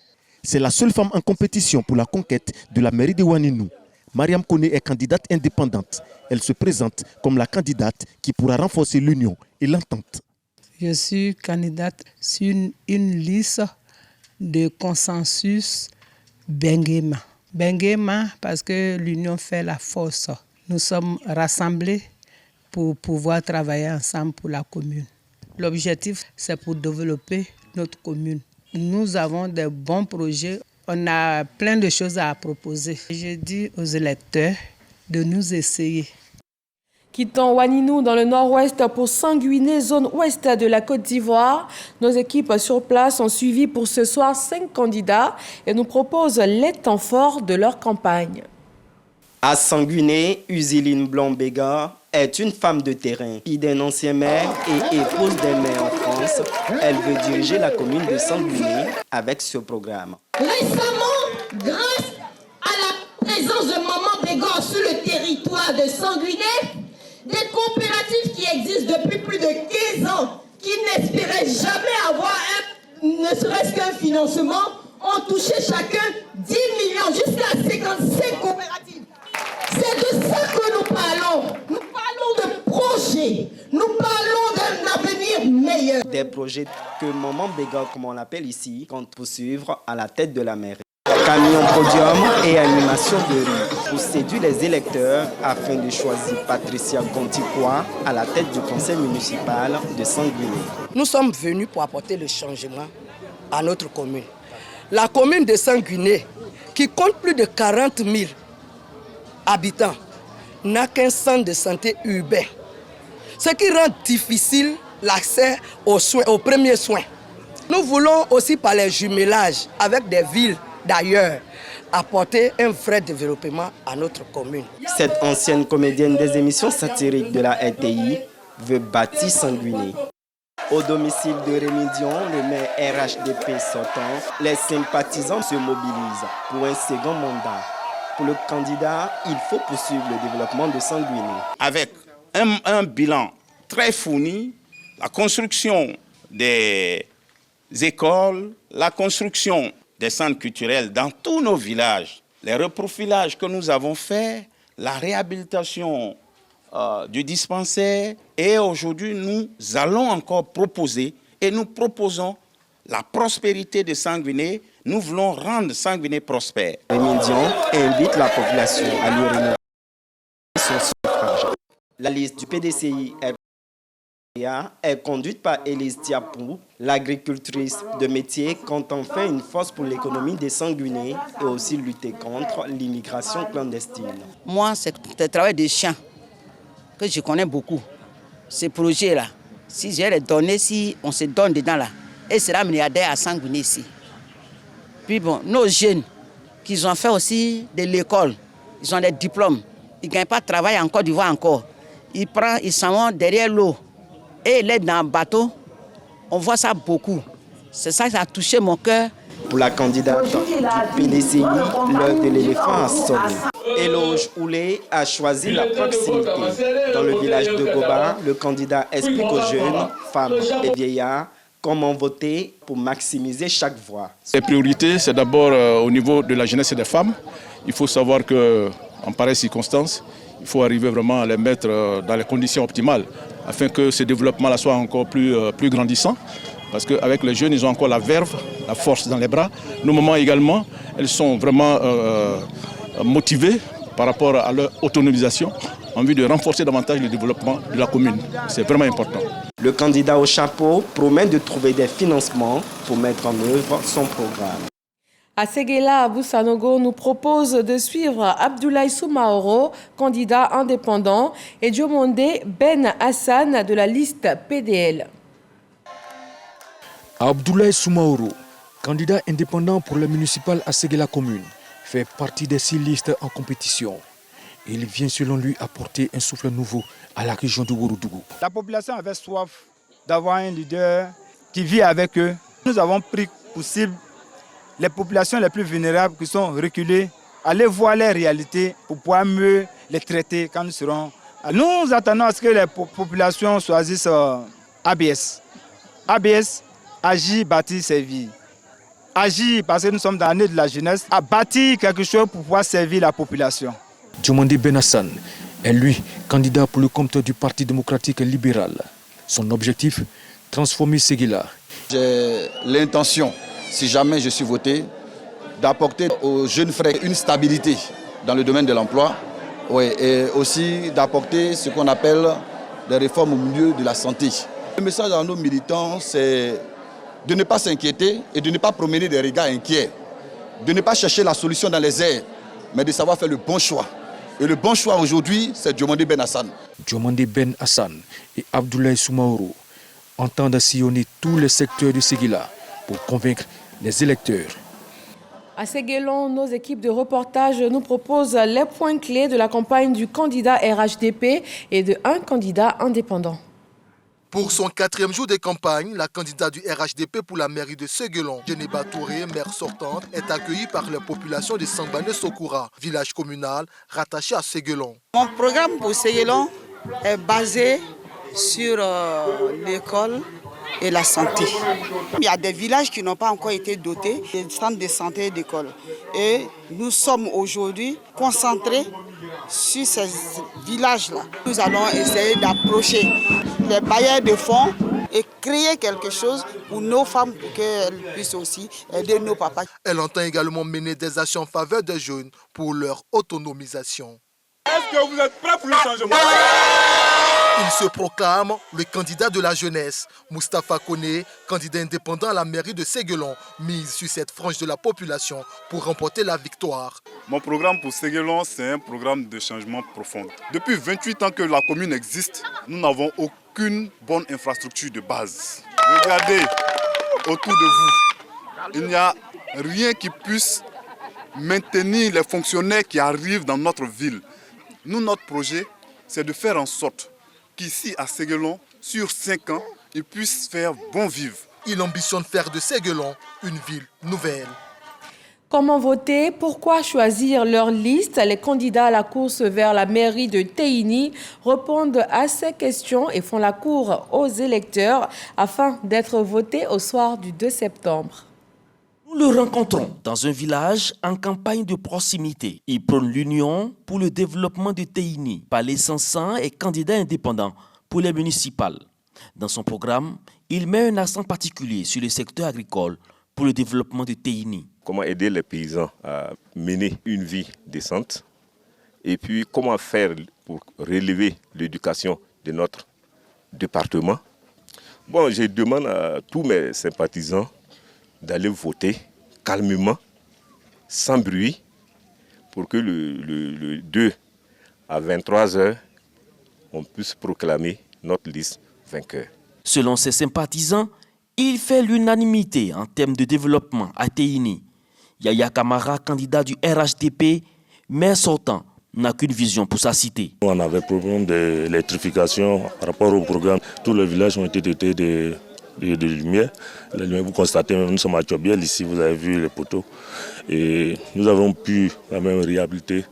C'est la seule femme en compétition pour la conquête de la mairie de Ouanninou. Mariam Kone est candidate indépendante. Elle se présente comme la candidate qui pourra renforcer l'union et l'entente. Je suis candidate sur une liste de consensus Benguema. Benguema parce que l'union fait la force. Nous sommes rassemblés pour pouvoir travailler ensemble pour la commune. L'objectif, c'est pour développer notre commune. Nous avons des bons projets. On a plein de choses à proposer. Je dis aux électeurs de nous essayer. Quittant Ouanninou dans le nord-ouest pour Sanguiné, zone ouest de la Côte d'Ivoire. Nos équipes sur place ont suivi pour ce soir 5 candidats et nous proposent les temps forts de leur campagne. À Sanguiné, Uziline Blanc-Béga est une femme de terrain, fille d'un ancien maire et épouse d'un maire en France. Elle veut diriger la commune de Sanguiné avec ce programme. Récemment, grâce à la présence de Maman Béga sur le territoire de Sanguiné, des coopératives qui existent depuis plus de 15 ans, qui n'espéraient jamais avoir ne serait-ce qu'un financement, ont touché chacun 10 millions jusqu'à 55 coopératives. C'est de ça que nous parlons. Nous parlons de projets. Nous parlons d'un avenir meilleur. Des projets que Maman Béga, comme on l'appelle ici, compte poursuivre à la tête de la mairie. Camion podium et animation de rue pour séduire les électeurs afin de choisir Patricia Conticois à la tête du conseil municipal de Sanguiné. Nous sommes venus pour apporter le changement à notre commune. La commune de Sanguiné, qui compte plus de 40 000 habitants, n'a qu'un centre de santé urbain, ce qui rend difficile l'accès aux soins, aux premiers soins. Nous voulons aussi par les jumelages avec des villes d'ailleurs apporter un vrai développement à notre commune. Cette ancienne comédienne des émissions satiriques de la RTI veut bâtir Sanguiné. Au domicile de Rémi Dion, le maire RHDP sortant, les sympathisants se mobilisent pour un second mandat. Pour le candidat, il faut poursuivre le développement de Sanguiné. Avec un bilan très fourni, la construction des écoles, la construction des centres culturels dans tous nos villages, les reprofilages que nous avons faits, la réhabilitation du dispensaire, et aujourd'hui nous allons encore proposer et nous proposons la prospérité de Sanguiné. Nous voulons rendre Sanguiné prospère. Rémi Dion invite la population à lui renouveler son suffrage. La liste du PDCI est conduite par Élise Diapou, l'agricultrice de métier, compte en faire une force pour l'économie des Sanguiné et aussi lutter contre l'immigration clandestine. Moi, c'est le travail des champs que je connais beaucoup. Ces projets-là, si j'ai les données, si on se donne dedans là, et sera milliardaire à Sanguiné ici. Puis bon, nos jeunes, qui ont fait aussi de l'école, ils ont des diplômes, Il ne gagne pas de travail en Côte d'Ivoire encore. Il s'en va derrière l'eau et il est dans un bateau. On voit ça beaucoup. C'est ça qui a touché mon cœur. Pour la candidate du PDCI, l'heure de l'éléphant a sonné. Eloge Oulé a choisi la proximité. Dans le village de Goba, le candidat explique aux jeunes, femmes et vieillards comment voter pour maximiser chaque voix. Les priorités, c'est d'abord au niveau de la jeunesse et des femmes. Il faut savoir qu'en pareille circonstance, il faut arriver vraiment à les mettre dans les conditions optimales afin que ce développement-là soit encore plus grandissant. Parce qu'avec les jeunes, ils ont encore la verve, la force dans les bras. Nos mamans également, elles sont vraiment motivées par rapport à leur autonomisation en vue de renforcer davantage le développement de la commune. C'est vraiment important. Le candidat au chapeau promet de trouver des financements pour mettre en œuvre son programme. À Séguéla, Abou Sanogo nous propose de suivre Abdoulaye Soumaoro, candidat indépendant, et Diomondé Ben Hassan de la liste PDL. Abdoulaye Soumaoro, candidat indépendant pour le municipal à Séguéla commune, fait partie des 6 listes en compétition. Il vient selon lui apporter un souffle nouveau à la région de Ourodougou. La population avait soif d'avoir un leader qui vit avec eux. Nous avons pris pour cible les populations les plus vulnérables qui sont reculées, aller voir les réalités pour pouvoir mieux les traiter quand nous serons. Nous attendons à ce que les populations choisissent ABS. ABS, agir, bâtir, servir. Agir parce que nous sommes dans l'année de la jeunesse, à bâtir quelque chose pour pouvoir servir la population. Diomandé Ben Hassan est lui candidat pour le compte du Parti démocratique libéral. Son objectif, transformer Séguéla. J'ai l'intention, si jamais je suis voté, d'apporter aux jeunes frères une stabilité dans le domaine de l'emploi, et aussi d'apporter ce qu'on appelle des réformes au milieu de la santé. Le message à nos militants, c'est de ne pas s'inquiéter et de ne pas promener des regards inquiets, de ne pas chercher la solution dans les airs, mais de savoir faire le bon choix. Et le bon choix aujourd'hui, c'est Diomandé Ben Hassan. Diomandé Ben Hassan et Abdoulaye Soumaoro entendent sillonner tous les secteurs de Séguéla pour convaincre les électeurs. À Séguélon, nos équipes de reportage nous proposent les points clés de la campagne du candidat RHDP et de un candidat indépendant. Pour son 4e jour de campagne, la candidate du RHDP pour la mairie de Séguélon, Djeneba Touré, maire sortante, est accueillie par la population de Sambane-Sokoura, village communal rattaché à Séguélon. Mon programme pour Séguélon est basé sur l'école et la santé. Il y a des villages qui n'ont pas encore été dotés des centres de santé et d'école. Et nous sommes aujourd'hui concentrés sur ces villages-là. Nous allons essayer d'approcher les bailleurs de fonds et créer quelque chose pour nos femmes pour qu'elles puissent aussi aider nos papas. Elle entend également mener des actions en faveur des jeunes pour leur autonomisation. Est-ce que vous êtes prêts pour le changement? Il se proclame le candidat de la jeunesse. Moustapha Koné, candidat indépendant à la mairie de Séguélon, mise sur cette frange de la population pour remporter la victoire. Mon programme pour Séguélon, c'est un programme de changement profond. Depuis 28 ans que la commune existe, nous n'avons aucune bonne infrastructure de base. Regardez autour de vous. Il n'y a rien qui puisse maintenir les fonctionnaires qui arrivent dans notre ville. Nous, notre projet, c'est de faire en sorte qu'ici à Séguélon, sur 5 ans, ils puissent faire bon vivre. Il ambitionne faire de Séguélon une ville nouvelle. Comment voter? Pourquoi choisir leur liste? Les candidats à la course vers la mairie de Téhini répondent à ces questions et font la cour aux électeurs afin d'être votés au soir du 2 septembre. Nous le rencontrons dans un village en campagne de proximité. Il prône l'union pour le développement de Téhini. Palais Sansan est candidat indépendant pour les municipales. Dans son programme, il met un accent particulier sur le secteur agricole pour le développement de Téhini. Comment aider les paysans à mener une vie décente et puis comment faire pour relever l'éducation de notre département. Bon, je demande à tous mes sympathisants d'aller voter calmement, sans bruit, pour que le 2 à 23 heures, on puisse proclamer notre liste vainqueur. Selon ses sympathisants, il fait l'unanimité en termes de développement à Téhini. Yaya Kamara, candidat du RHDP, maire sortant, n'a qu'une vision pour sa cité. On avait le problème de l'électrification par rapport au programme. Tous les villages ont été dotés de lumière. La lumière, vous constatez, nous sommes à Tchobiel, ici vous avez vu les poteaux. Et nous avons pu quand même réhabiliter,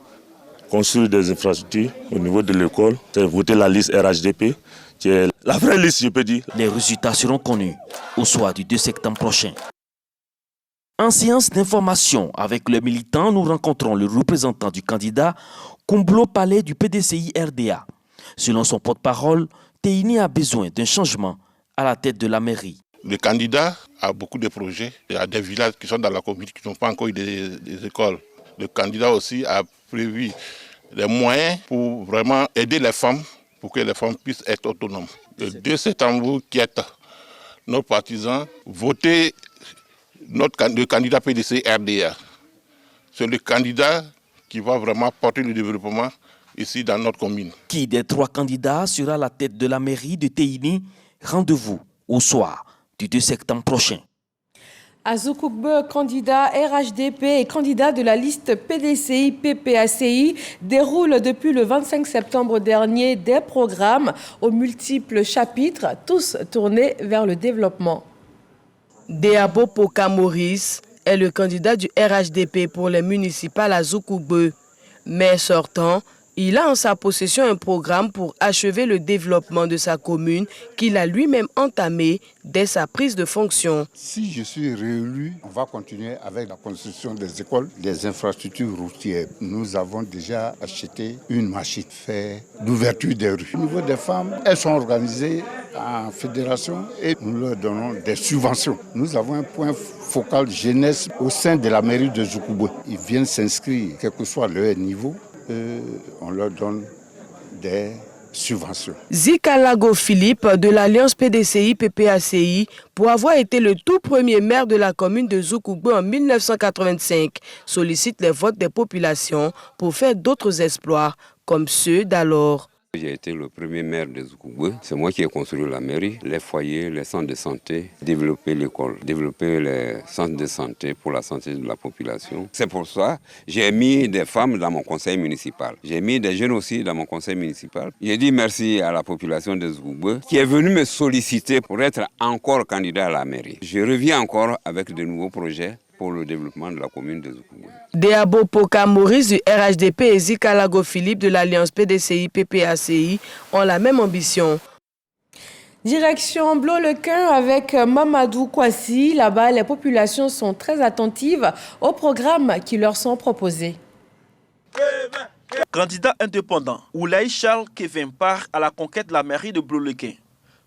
construire des infrastructures au niveau de l'école. C'est voter la liste RHDP, qui est la vraie liste, je peux dire. Les résultats seront connus au soir du 2 septembre prochain. En séance d'information avec les militants, nous rencontrons le représentant du candidat Kumblo Palais du PDCI RDA. Selon son porte-parole, Teini a besoin d'un changement à la tête de la mairie. Le candidat a beaucoup de projets. Il y a des villages qui sont dans la commune qui n'ont pas encore eu des écoles. Le candidat aussi a prévu des moyens pour vraiment aider les femmes, pour que les femmes puissent être autonomes. Le 2 septembre, qui est nos partisans, votez le candidat PDC RDA. C'est le candidat qui va vraiment porter le développement ici dans notre commune. Qui des 3 candidats sera à la tête de la mairie de Teini? Rendez-vous au soir du 2 septembre prochain. Azoukougbeu, candidat RHDP et candidat de la liste PDCI-PPACI, déroule depuis le 25 septembre dernier des programmes aux multiples chapitres, tous tournés vers le développement. Deabo Poka Maurice est le candidat du RHDP pour les municipales à Zoukougbeu. Maire sortant, il a en sa possession un programme pour achever le développement de sa commune qu'il a lui-même entamé dès sa prise de fonction. Si je suis réélu, on va continuer avec la construction des écoles, des infrastructures routières. Nous avons déjà acheté une machine faire l'ouverture des rues. Au niveau des femmes, elles sont organisées en fédération et nous leur donnons des subventions. Nous avons un point focal jeunesse au sein de la mairie de Zoukougbeu. Ils viennent s'inscrire, quel que soit leur niveau. On leur donne des subventions. Zikalago Philippe de l'Alliance PDCI-PPACI, pour avoir été le tout premier maire de la commune de Zoukougbeu en 1985, sollicite les votes des populations pour faire d'autres exploits comme ceux d'alors. J'ai été le premier maire de Zoukougbeu. C'est moi qui ai construit la mairie, les foyers, les centres de santé, développer l'école, développer les centres de santé pour la santé de la population. C'est pour ça que j'ai mis des femmes dans mon conseil municipal. J'ai mis des jeunes aussi dans mon conseil municipal. J'ai dit merci à la population de Zoukougbeu qui est venue me solliciter pour être encore candidat à la mairie. Je reviens encore avec de nouveaux projets pour le développement de la commune de Zoukougbeu. Deabo Poka Maurice du RHDP et Zikalago Philippe de l'Alliance PDCI-PPACI ont la même ambition. Direction Blo-le-Quin avec Mamadou Kwasi. Là-bas, les populations sont très attentives aux programmes qui leur sont proposés. Candidat indépendant, Oulaï Charles Kevin part à la conquête de la mairie de Blo-le-Quin.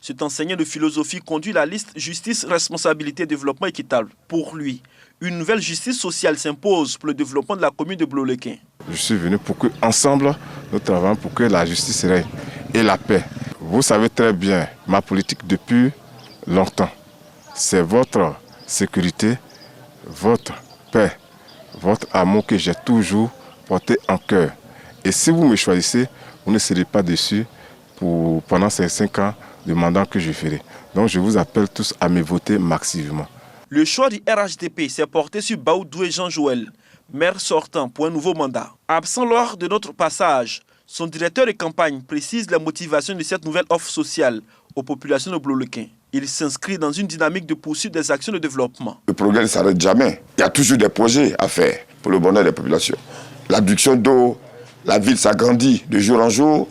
Cet enseignant de philosophie conduit la liste Justice, Responsabilité, Développement équitable. Pour lui, une nouvelle justice sociale s'impose pour le développement de la commune de Blo-le-Quin. Je suis venu pour que, ensemble, nous travaillons pour que la justice règne et la paix. Vous savez très bien, ma politique depuis longtemps, c'est votre sécurité, votre paix, votre amour que j'ai toujours porté en cœur. Et si vous me choisissez, vous ne serez pas déçus pendant ces 5 ans de mandat que je ferai. Donc je vous appelle tous à me voter massivement. Le choix du RHDP s'est porté sur Baoudoué Jean-Joël, maire sortant pour un nouveau mandat. Absent lors de notre passage, son directeur de campagne précise la motivation de cette nouvelle offre sociale aux populations de Blo-le-Quin. Il s'inscrit dans une dynamique de poursuite des actions de développement. Le progrès ne s'arrête jamais. Il y a toujours des projets à faire pour le bonheur des populations. L'adduction d'eau, la ville s'agrandit de jour en jour.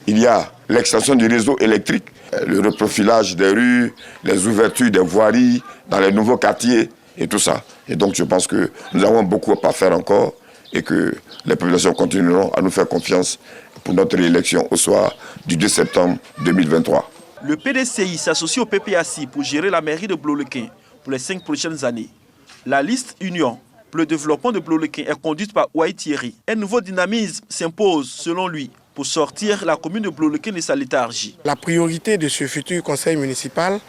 Il y a l'extension du réseau électrique, le reprofilage des rues, les ouvertures des voiries dans les nouveaux quartiers et tout ça. Et donc je pense que nous avons beaucoup à faire encore et que les populations continueront à nous faire confiance pour notre élection au soir du 2 septembre 2023. Le PDCI s'associe au PPACI pour gérer la mairie de Blo-le-Quin pour les 5 prochaines années. La liste Union pour le développement de Blo-le-Quin est conduite par Ouai Thierry. Un nouveau dynamisme s'impose, selon lui, pour sortir la commune de Blo-le-Quin de sa léthargie. La priorité de ce futur conseil municipal,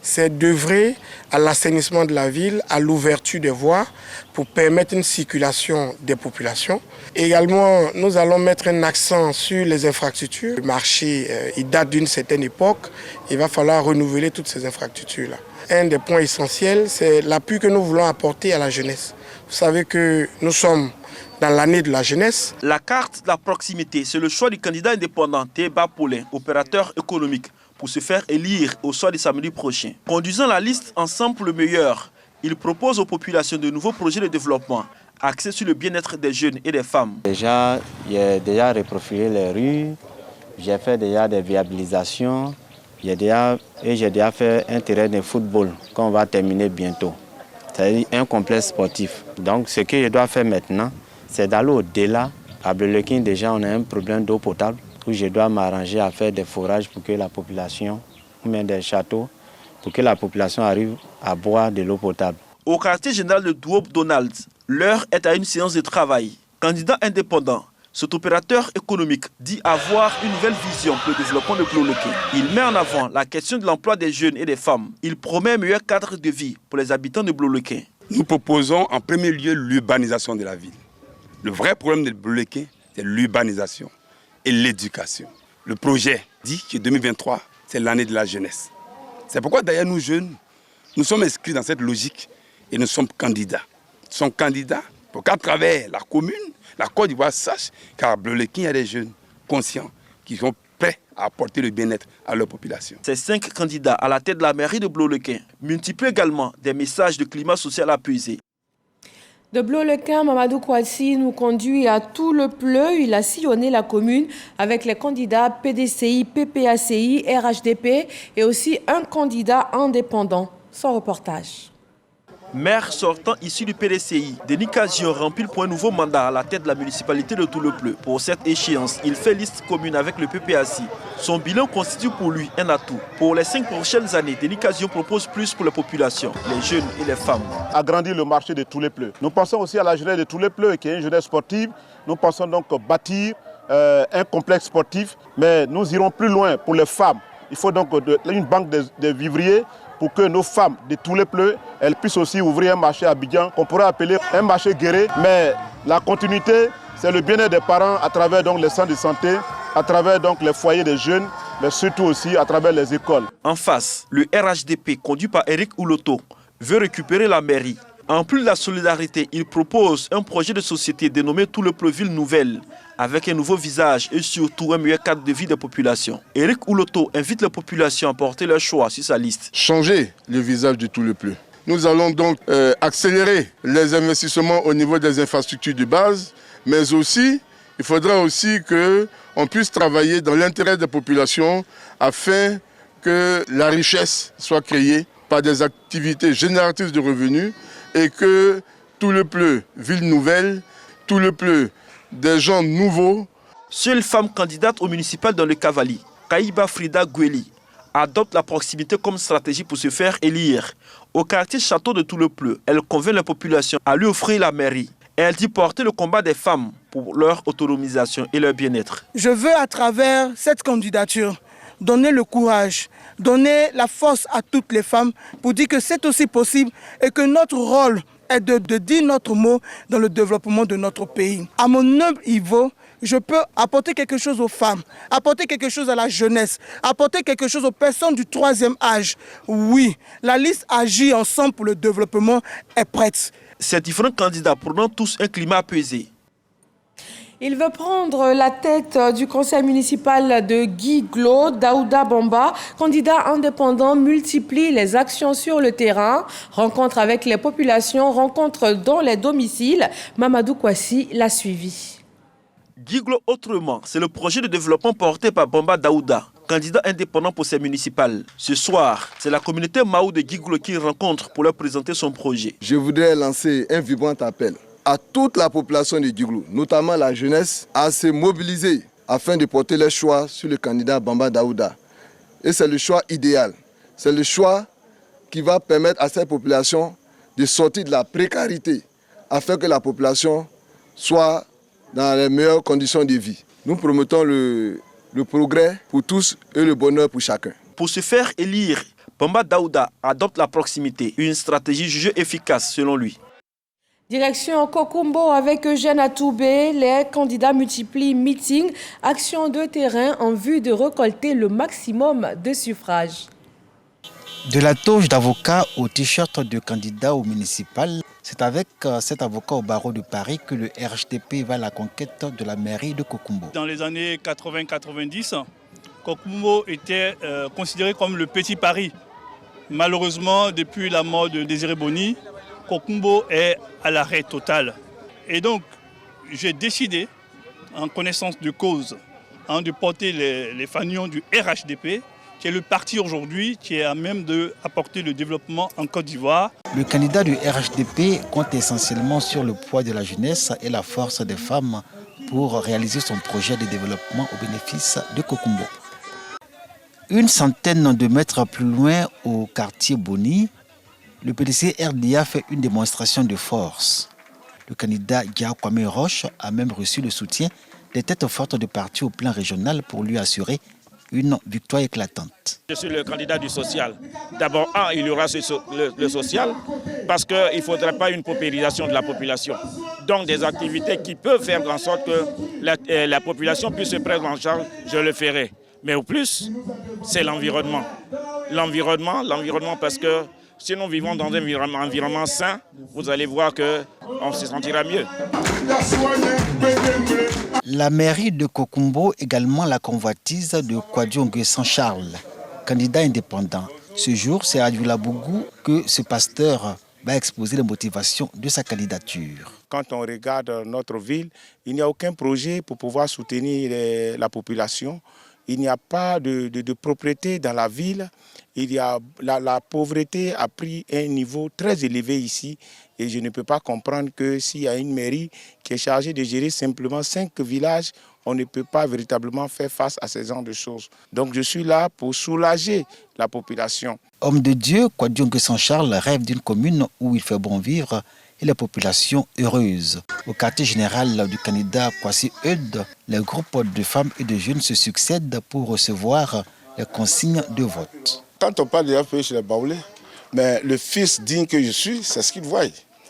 c'est d'œuvrer à l'assainissement de la ville, à l'ouverture des voies pour permettre une circulation des populations. Également, nous allons mettre un accent sur les infrastructures. Le marché, il date d'une certaine époque. Il va falloir renouveler toutes ces infrastructures-là. Un des points essentiels, c'est l'appui que nous voulons apporter à la jeunesse. Vous savez que nous sommes dans l'année de la jeunesse. La carte de la proximité, c'est le choix du candidat indépendant Théba Paulin, opérateur économique, pour se faire élire au soir du samedi prochain. Conduisant la liste Ensemble pour le meilleur, il propose aux populations de nouveaux projets de développement axés sur le bien-être des jeunes et des femmes. Déjà, j'ai déjà reprofilé les rues, j'ai fait déjà des viabilisations, j'ai déjà fait un terrain de football qu'on va terminer bientôt. C'est un complexe sportif. Donc ce que je dois faire maintenant, c'est d'aller au-delà. À Bleulequin, déjà, on a un problème d'eau potable où je dois m'arranger à faire des forages pour que la population, ou même des châteaux, pour que la population arrive à boire de l'eau potable. Au quartier général de Douaub Donald, l'heure est à une séance de travail. Candidat indépendant, cet opérateur économique dit avoir une nouvelle vision pour le développement de Bleulequin. Il met en avant la question de l'emploi des jeunes et des femmes. Il promet un meilleur cadre de vie pour les habitants de Bleulequin. Nous proposons en premier lieu l'urbanisation de la ville. Le vrai problème de Bleulequin, c'est l'urbanisation et l'éducation. Le projet dit que 2023, c'est l'année de la jeunesse. C'est pourquoi d'ailleurs nous jeunes, nous sommes inscrits dans cette logique et nous sommes candidats. Nous sommes candidats pour qu'à travers la commune, la Côte d'Ivoire sache qu'à Bleulequin, il y a des jeunes conscients qui sont prêts à apporter le bien-être à leur population. Ces 5 candidats à la tête de la mairie de Bleulequin multiplient également des messages de climat social apaisé. De Bleulequin, Mamadou Kouassi nous conduit à tout le pleu. Il a sillonné la commune avec les candidats PDCI, PPACI, RHDP et aussi un candidat indépendant. Son reportage. Maire sortant issu du PDCI, Denis Casion remplit pour un nouveau mandat à la tête de la municipalité de Tout-le-Pleu. Pour cette échéance, il fait liste commune avec le PPACI. Son bilan constitue pour lui un atout. Pour les 5 prochaines années, Denis Casion propose plus pour la population, les jeunes et les femmes. Agrandir le marché de Tout-le-Pleu. Nous pensons aussi à la jeunesse de Tout-le-Pleu, qui est une jeunesse sportive. Nous pensons donc bâtir un complexe sportif, mais nous irons plus loin pour les femmes. Il faut donc une banque de vivriers pour que nos femmes de Tout-le-Pleu, elles puissent aussi ouvrir un marché à Abidjan, qu'on pourrait appeler un marché guéré. Mais la continuité, c'est le bien-être des parents à travers donc, les centres de santé, à travers donc, les foyers des jeunes, mais surtout aussi à travers les écoles. En face, le RHDP, conduit par Eric Ouloto, veut récupérer la mairie. En plus de la solidarité, il propose un projet de société dénommé Tout-le-Pleu Ville Nouvelle, avec un nouveau visage et surtout un meilleur cadre de vie des populations. Eric Ouloto invite les populations à porter leur choix sur sa liste. Changer le visage de Tout-le-Pleu. Nous allons donc accélérer les investissements au niveau des infrastructures de base, mais aussi, il faudra aussi qu'on puisse travailler dans l'intérêt des populations afin que la richesse soit créée par des activités génératrices de revenus et que Tout-le-Pleu, ville nouvelle, Tout-le-Pleu, des gens nouveaux. Seule femme candidate au municipal dans le Cavali, Kaïba Frida Gweli, adopte la proximité comme stratégie pour se faire élire. Au quartier Château de Tout-le-Pleu, elle convainc la population à lui offrir la mairie. Elle dit porter le combat des femmes pour leur autonomisation et leur bien-être. Je veux à travers cette candidature donner le courage, donner la force à toutes les femmes pour dire que c'est aussi possible et que notre rôle est de dire notre mot dans le développement de notre pays. À mon humble niveau, je peux apporter quelque chose aux femmes, apporter quelque chose à la jeunesse, apporter quelque chose aux personnes du 3e âge. Oui, la liste Agir ensemble pour le développement est prête. Ces différents candidats prônent tous un climat apaisé. Il veut prendre la tête du conseil municipal de Guiglo. Daouda Bamba, candidat indépendant, multiplie les actions sur le terrain. Rencontre avec les populations, rencontre dans les domiciles. Mamadou Kouassi l'a suivi. Guiglo autrement, c'est le projet de développement porté par Bamba Daouda, candidat indépendant pour ces municipales. Ce soir, c'est la communauté Maou de Guiglo qui rencontre pour leur présenter son projet. Je voudrais lancer un vibrant appel à toute la population de Guiglo, notamment la jeunesse, à se mobiliser afin de porter leur choix sur le candidat Bamba Daouda. Et c'est le choix idéal. C'est le choix qui va permettre à cette population de sortir de la précarité afin que la population soit dans les meilleures conditions de vie. Nous promettons le progrès pour tous et le bonheur pour chacun. Pour se faire élire, Bamba Daouda adopte la proximité, une stratégie jugée efficace selon lui. Direction Kokumbo avec Eugène Atoubé, les candidats multiplient meetings, actions de terrain en vue de récolter le maximum de suffrages. De la toge d'avocat au t-shirt de candidat au municipal, c'est avec cet avocat au barreau de Paris que le RHDP va à la conquête de la mairie de Kokumbo. Dans les années 80-90, Kokumbo était considéré comme le petit Paris. Malheureusement, depuis la mort de Désiré Boni, Kokumbo est à l'arrêt total. Et donc, j'ai décidé, en connaissance de cause, de porter les fanions du RHDP, qui est le parti aujourd'hui qui est à même d'apporter le développement en Côte d'Ivoire. Le candidat du RHDP compte essentiellement sur le poids de la jeunesse et la force des femmes pour réaliser son projet de développement au bénéfice de Kokumbo. Une centaine de mètres plus loin, au quartier Boni, le PDC RDA fait une démonstration de force. Le candidat Gia Kwame Roche a même reçu le soutien des têtes fortes de parti au plan régional pour lui assurer une victoire éclatante. Je suis le candidat du social. D'abord, il y aura le social parce qu'il ne faudrait pas une paupérisation de la population. Donc des activités qui peuvent faire en sorte que la population puisse se prendre en charge, je le ferai. Mais au plus, c'est l'environnement. L'environnement parce que si nous vivons dans un environnement sain, vous allez voir qu'on se sentira mieux. La mairie de Kokumbo, également la convoitise de Kwadjo Nguessan-Charles, candidat indépendant. Ce jour, c'est à Djoulabougou que ce pasteur va exposer les motivations de sa candidature. Quand on regarde notre ville, il n'y a aucun projet pour pouvoir soutenir la population. Il n'y a pas de propriété dans la ville. La pauvreté a pris un niveau très élevé ici. Et je ne peux pas comprendre que s'il y a une mairie qui est chargée de gérer simplement 5 villages, on ne peut pas véritablement faire face à ce genre de choses. Donc je suis là pour soulager la population. Homme de Dieu, Kwadjo Nguessan-Charles rêve d'une commune où il fait bon vivre et la population heureuse. Au quartier général du candidat Kwasi Eud, les groupes de femmes et de jeunes se succèdent pour recevoir les consignes de vote. Quand on parle de FPI chez les Baoulés, mais le fils digne que je suis, c'est ce qu'ils voient.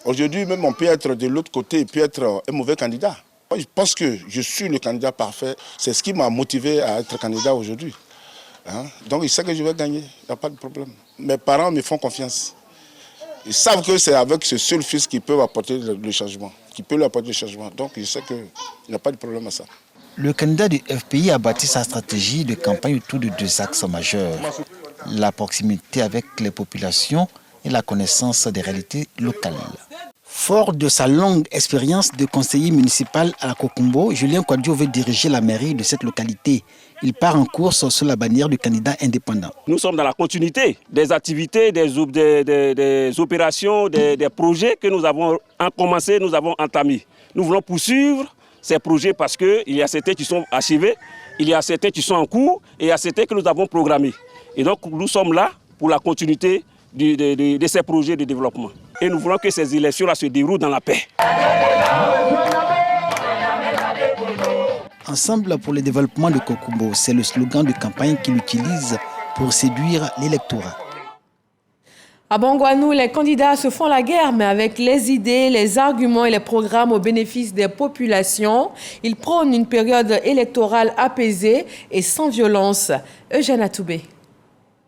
Aujourd'hui, même on peut être de l'autre côté et peut être un mauvais candidat. Moi, je pense que je suis le candidat parfait. C'est ce qui m'a motivé à être candidat aujourd'hui. Donc, ils savent que je vais gagner. Il n'y a pas de problème. Mes parents me font confiance. Ils savent que c'est avec ce seul fils qu'ils peuvent apporter le changement. Donc, je sais qu'il n'y a pas de problème à ça. Le candidat du FPI a bâti sa stratégie de campagne autour de 2 axes majeurs. La proximité avec les populations et la connaissance des réalités locales. Fort de sa longue expérience de conseiller municipal à la Kokumbo, Julien Kwadjo veut diriger la mairie de cette localité. Il part en course sous la bannière du candidat indépendant. Nous sommes dans la continuité des activités, des opérations, des projets que nous avons commencé, nous avons entamés. Nous voulons poursuivre ces projets parce qu'il y a certains qui sont achevés, il y a certains qui sont en cours et il y a certains que nous avons programmés. Et donc nous sommes là pour la continuité de ces projets de développement. Et nous voulons que ces élections-là se déroulent dans la paix. Ensemble pour le développement de Kokumbo, c'est le slogan de campagne qu'il utilise pour séduire l'électorat. À Bongwanou, les candidats se font la guerre, mais avec les idées, les arguments et les programmes au bénéfice des populations. Ils prônent une période électorale apaisée et sans violence. Eugène Atoubé.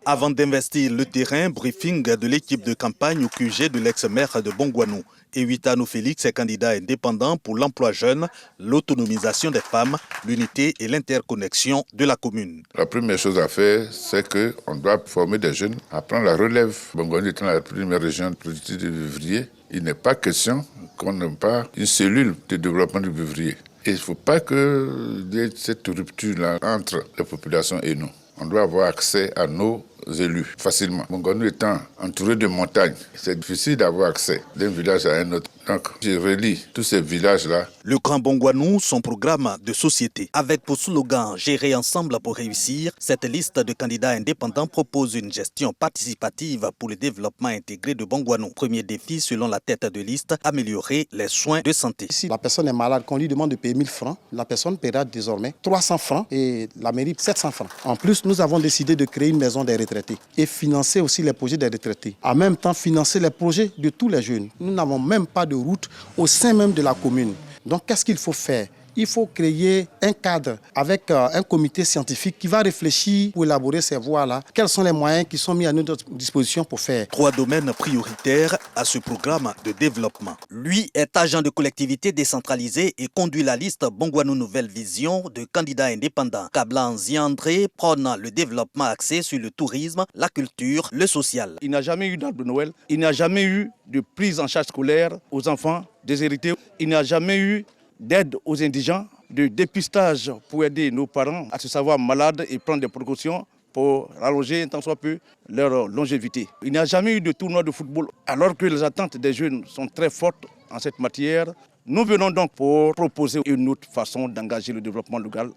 Avant d'investir le terrain, briefing de l'équipe de campagne au QG de l'ex-maire de Bongwanou. Ewitano Félix est candidat indépendant pour l'emploi jeune, l'autonomisation des femmes, l'unité et l'interconnexion de la commune. La première chose à faire, c'est qu'on doit former des jeunes à prendre la relève. Bongwanou étant la première région productive du vivrier, il n'est pas question qu'on n'ait pas une cellule de développement du vivrier. Et il ne faut pas qu'il y ait cette rupture-là entre la population et nous. On doit avoir accès à nos élus facilement. Bongwanou étant entouré de montagnes, c'est difficile d'avoir accès d'un village à un autre. Donc, je relie tous ces villages-là. Le Grand Bongwanou, son programme de société. Avec pour slogan « Gérer ensemble pour réussir », cette liste de candidats indépendants propose une gestion participative pour le développement intégré de Bongwanou. Premier défi, selon la tête de liste, améliorer les soins de santé. Si la personne est malade, qu'on lui demande de payer 1000 francs, la personne paiera désormais 300 francs et la mairie 700 francs. En plus, nous avons décidé de créer une maison des retraités et financer aussi les projets des retraités. En même temps, financer les projets de tous les jeunes. Nous n'avons même pas de route au sein même de la commune. Donc, qu'est-ce qu'il faut faire? il faut créer un cadre avec un comité scientifique qui va réfléchir pour élaborer ces voies-là. Quels sont les moyens qui sont mis à notre disposition pour faire? 3 domaines prioritaires à ce programme de développement. Lui est agent de collectivité décentralisée et conduit la liste Bongwanou Nouvelle Vision de candidats indépendants. Kablan Ziandré prône le développement axé sur le tourisme, la culture, le social. Il n'y a jamais eu d'arbre de Noël, il n'y a jamais eu de prise en charge scolaire aux enfants déshérités, il n'y a jamais eu d'aide aux indigents, de dépistage pour aider nos parents à se savoir malades et prendre des précautions pour rallonger un tant soit peu leur longévité. Il n'y a jamais eu de tournoi de football alors que les attentes des jeunes sont très fortes en cette matière. Nous venons donc pour proposer une autre façon d'engager le développement local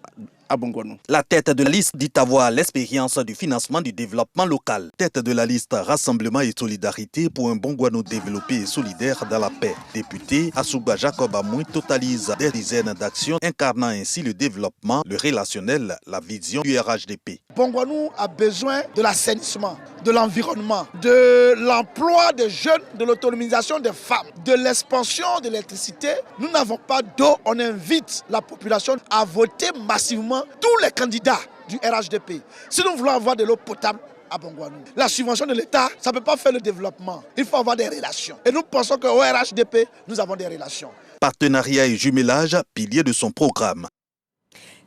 à Bongwanou. La tête de la liste dit avoir l'expérience du financement du développement local. Tête de la liste Rassemblement et Solidarité pour un Bongwanou développé et solidaire dans la paix. Député Assouba Jacob Amouy totalise des dizaines d'actions incarnant ainsi le développement, le relationnel, la vision du RHDP. Bongwanou a besoin de l'assainissement, de l'environnement, de l'emploi des jeunes, de l'autonomisation des femmes, de l'expansion de l'électricité. Nous n'avons pas d'eau, on invite la population à voter massivement tous les candidats du RHDP. Si nous voulons avoir de l'eau potable à Bongwanou, la subvention de l'État, ça ne peut pas faire le développement. Il faut avoir des relations. Et nous pensons qu'au RHDP, nous avons des relations. Partenariat et jumelage, pilier de son programme.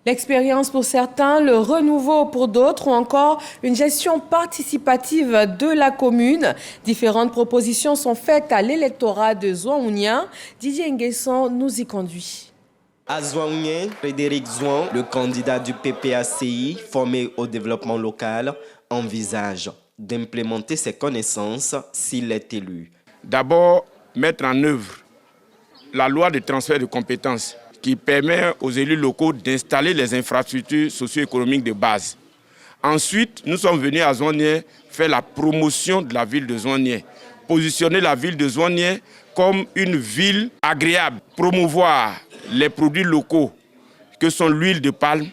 L'expérience pour certains, le renouveau pour d'autres ou encore une gestion participative de la commune. Différentes propositions sont faites à l'électorat de Zouaounien. Didier Nguesson nous y conduit. À Zouaounien, Frédéric Zouan, le candidat du PPACI formé au développement local, envisage d'implémenter ses connaissances s'il est élu. D'abord, mettre en œuvre la loi de transfert de compétences qui permet aux élus locaux d'installer les infrastructures socio-économiques de base. Ensuite, nous sommes venus à Zouaounien faire la promotion de la ville de Zouaounien, positionner la ville de Zouaounien comme une ville agréable, promouvoir les produits locaux que sont l'huile de palme,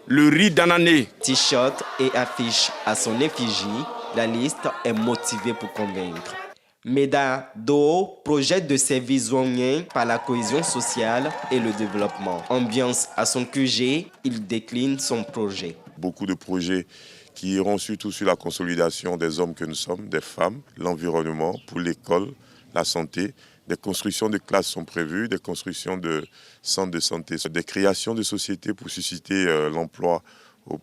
le riz d'anané. T-shirt et affiche à son effigie, la liste est motivée pour convaincre. Méda Do projette de servir Zouaounien par la cohésion sociale et le développement. Ambiance à son QG, il décline son projet. Beaucoup de projets qui iront surtout sur la consolidation des hommes que nous sommes, des femmes, l'environnement, pour l'école, la santé. Des constructions de classes sont prévues, des constructions de centres de santé, des créations de sociétés pour susciter l'emploi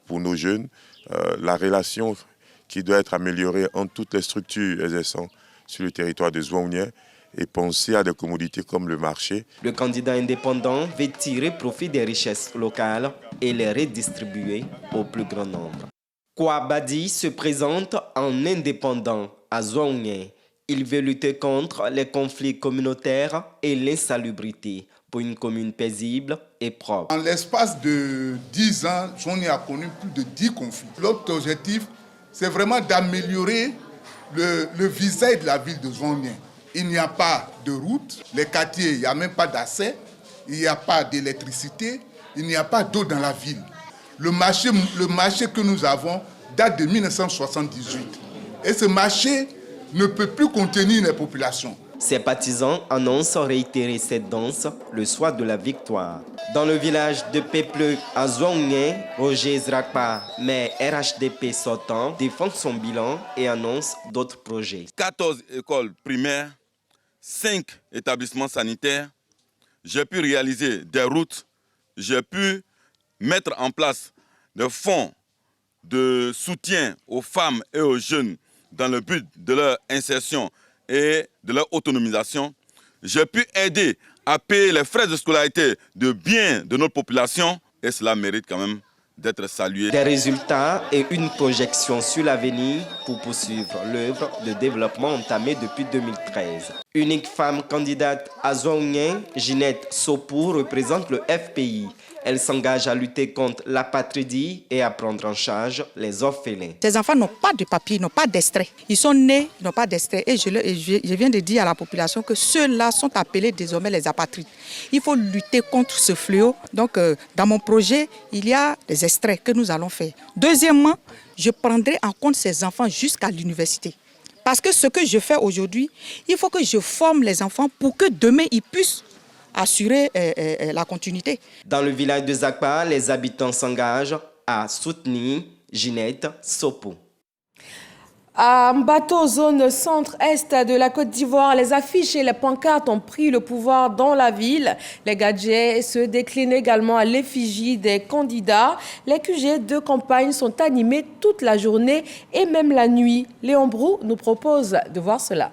pour nos jeunes, la relation qui doit être améliorée entre toutes les structures exerçant sur le territoire de Zouaounien et penser à des commodités comme le marché. Le candidat indépendant veut tirer profit des richesses locales et les redistribuer au plus grand nombre. Kouabadi se présente en indépendant à Zouaounien. Il veut lutter contre les conflits communautaires et l'insalubrité pour une commune paisible et propre. En l'espace de 10 ans, Zouaounien a connu plus de 10 conflits. L'autre objectif, c'est vraiment d'améliorer le visage de la ville de Zouaounien. Il n'y a pas de route, les quartiers, il n'y a même pas d'accès, il n'y a pas d'électricité, il n'y a pas d'eau dans la ville. Le marché que nous avons date de 1978. Et ce marché ne peut plus contenir les populations. Ses partisans annoncent réitérer cette danse le soir de la victoire. Dans le village de Pepleu à Zouaounien, Roger Zrakpa, maire RHDP sortant, défend son bilan et annonce d'autres projets. 14 écoles primaires, 5 établissements sanitaires. J'ai pu réaliser des routes, j'ai pu mettre en place des fonds de soutien aux femmes et aux jeunes dans le but de leur insertion et de leur autonomisation. J'ai pu aider à payer les frais de scolarité de bien de notre population et cela mérite quand même d'être salué. Des résultats et une projection sur l'avenir pour poursuivre l'œuvre de développement entamée depuis 2013. Unique femme candidate à Zouaounien, Ginette Sopou représente le FPI. Elle s'engage à lutter contre l'apatridie et à prendre en charge les orphelins. Ces enfants n'ont pas de papier, n'ont pas d'extrait. Ils sont nés, n'ont pas d'extrait. Et je viens de dire à la population que ceux-là sont appelés désormais les apatrides. Il faut lutter contre ce fléau. Donc, dans mon projet, il y a des extraits que nous allons faire. Deuxièmement, je prendrai en compte ces enfants jusqu'à l'université. Parce que ce que je fais aujourd'hui, il faut que je forme les enfants pour que demain, ils puissent assurer la continuité. Dans le village de Zakpa, les habitants s'engagent à soutenir Ginette Sopo. À Mbato, zone centre-est de la Côte d'Ivoire, les affiches et les pancartes ont pris le pouvoir dans la ville. Les gadgets se déclinent également à l'effigie des candidats. Les QG de campagne sont animés toute la journée et même la nuit. Léon Brou nous propose de voir cela.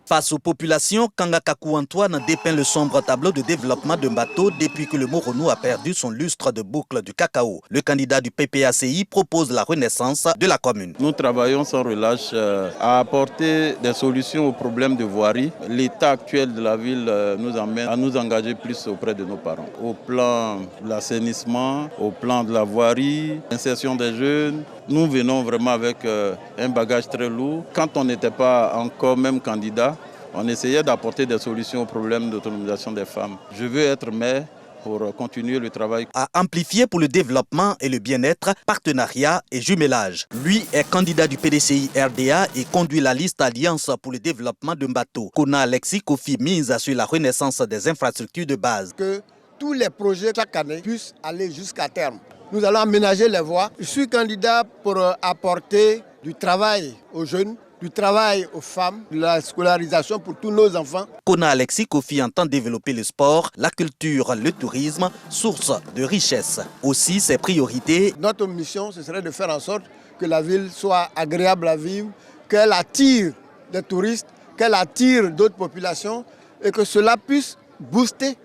Face aux populations, Kangakakou Antoine dépeint le sombre tableau de développement de Mbato depuis que le Moronou a perdu son lustre de boucle du cacao. Le candidat du PPACI propose la renaissance de la commune. Nous travaillons sans relâche à apporter des solutions aux problèmes de voirie. L'état actuel de la ville nous amène à nous engager plus auprès de nos parents. Au plan de l'assainissement, au plan de la voirie, l'insertion des jeunes. Nous venons vraiment avec un bagage très lourd. Quand on n'était pas encore même candidat, on essayait d'apporter des solutions aux problèmes d'autonomisation des femmes. Je veux être maire pour continuer le travail. À amplifier pour le développement et le bien-être, partenariat et jumelage. Lui est candidat du PDCI RDA et conduit la liste Alliance pour le développement de Mbato. Kona Alexis Kofi mise sur la renaissance des infrastructures de base. Que tous les projets chaque année puissent aller jusqu'à terme. Nous allons aménager les voies. Je suis candidat pour apporter du travail aux jeunes, du travail aux femmes, de la scolarisation pour tous nos enfants. Kona Alexis Kofi entend développer le sport, la culture, le tourisme, source de richesse. Aussi, ses priorités. Notre mission, ce serait de faire en sorte que la ville soit agréable à vivre, qu'elle attire des touristes, qu'elle attire d'autres populations et que cela puisse booster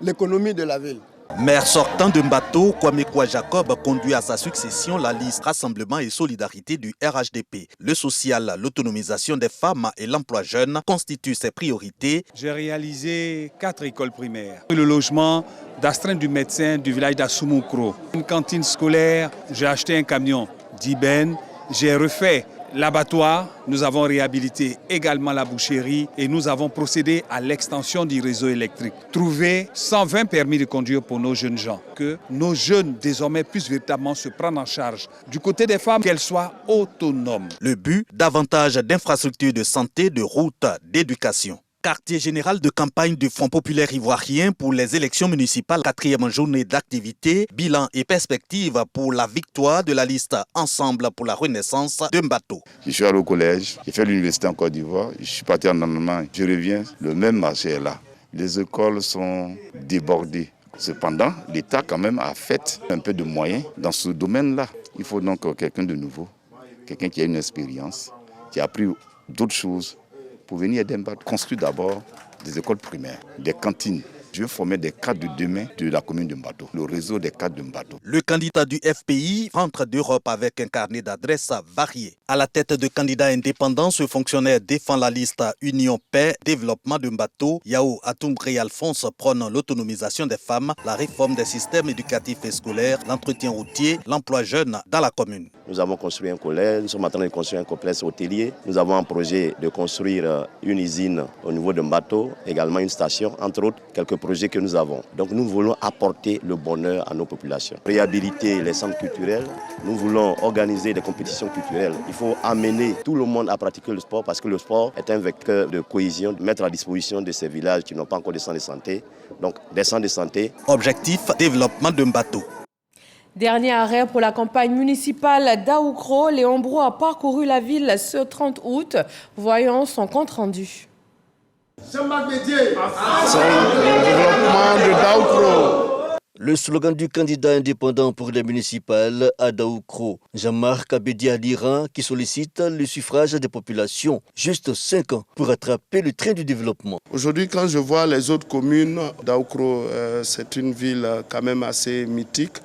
l'économie de la ville. Maire sortant de Mbato, Kwame Kwa Jacob conduit à sa succession la liste Rassemblement et Solidarité du RHDP. Le social, l'autonomisation des femmes et l'emploi jeune constituent ses priorités. J'ai réalisé 4 écoles primaires. Le logement d'astreinte du médecin du village d'Asoumoukro. Une cantine scolaire, j'ai acheté un camion d'Iben, j'ai refait l'abattoir, nous avons réhabilité également la boucherie et nous avons procédé à l'extension du réseau électrique. Trouver 120 permis de conduire pour nos jeunes gens. Que nos jeunes désormais puissent véritablement se prendre en charge. Du côté des femmes, qu'elles soient autonomes. Le but, davantage d'infrastructures de santé, de routes, d'éducation. Quartier général de campagne du Front populaire ivoirien pour les élections municipales, 4e journée d'activité, bilan et perspective pour la victoire de la liste Ensemble pour la renaissance de Mbato. Je suis allé au collège, j'ai fait l'université en Côte d'Ivoire, je suis parti en Allemagne, je reviens, le même marché est là. Les écoles sont débordées. Cependant, l'État quand même a fait un peu de moyens dans ce domaine-là. Il faut donc quelqu'un de nouveau, quelqu'un qui a une expérience, qui a appris d'autres choses, pour venir aider Mbato. Construire d'abord des écoles primaires, des cantines. Je veux former des cadres de demain de la commune de Mbato, le réseau des cadres de Mbato. Le candidat du FPI rentre d'Europe avec un carnet d'adresses varié. À la tête de candidats indépendants, ce fonctionnaire défend la liste Union Paix, Développement de Mbato. Yao Atumbré Alphonse prône l'autonomisation des femmes, la réforme des systèmes éducatifs et scolaires, l'entretien routier, l'emploi jeune dans la commune. Nous avons construit un collège, nous sommes en train de construire un complexe hôtelier. Nous avons un projet de construire une usine au niveau de Mbato, également une station, entre autres quelques projets que nous avons. Donc nous voulons apporter le bonheur à nos populations. Réhabiliter les centres culturels, nous voulons organiser des compétitions culturelles. Il faut amener tout le monde à pratiquer le sport parce que le sport est un vecteur de cohésion, de mettre à disposition de ces villages qui n'ont pas encore de centres de santé. Donc des centres de santé. Objectif, développement de Mbato. Dernier arrêt pour la campagne municipale d'Aoukro. Léon Brou a parcouru la ville ce 30 août. Voyons son compte rendu. C'est le développement de Daoukro. Le slogan du candidat indépendant pour les municipales à Daoukro, Jean-Marc Abedi Alira, qui sollicite le suffrage des populations. Juste 5 ans pour attraper le train du développement. Aujourd'hui, quand je vois les autres communes, Daoukro, c'est une ville quand même assez mythique.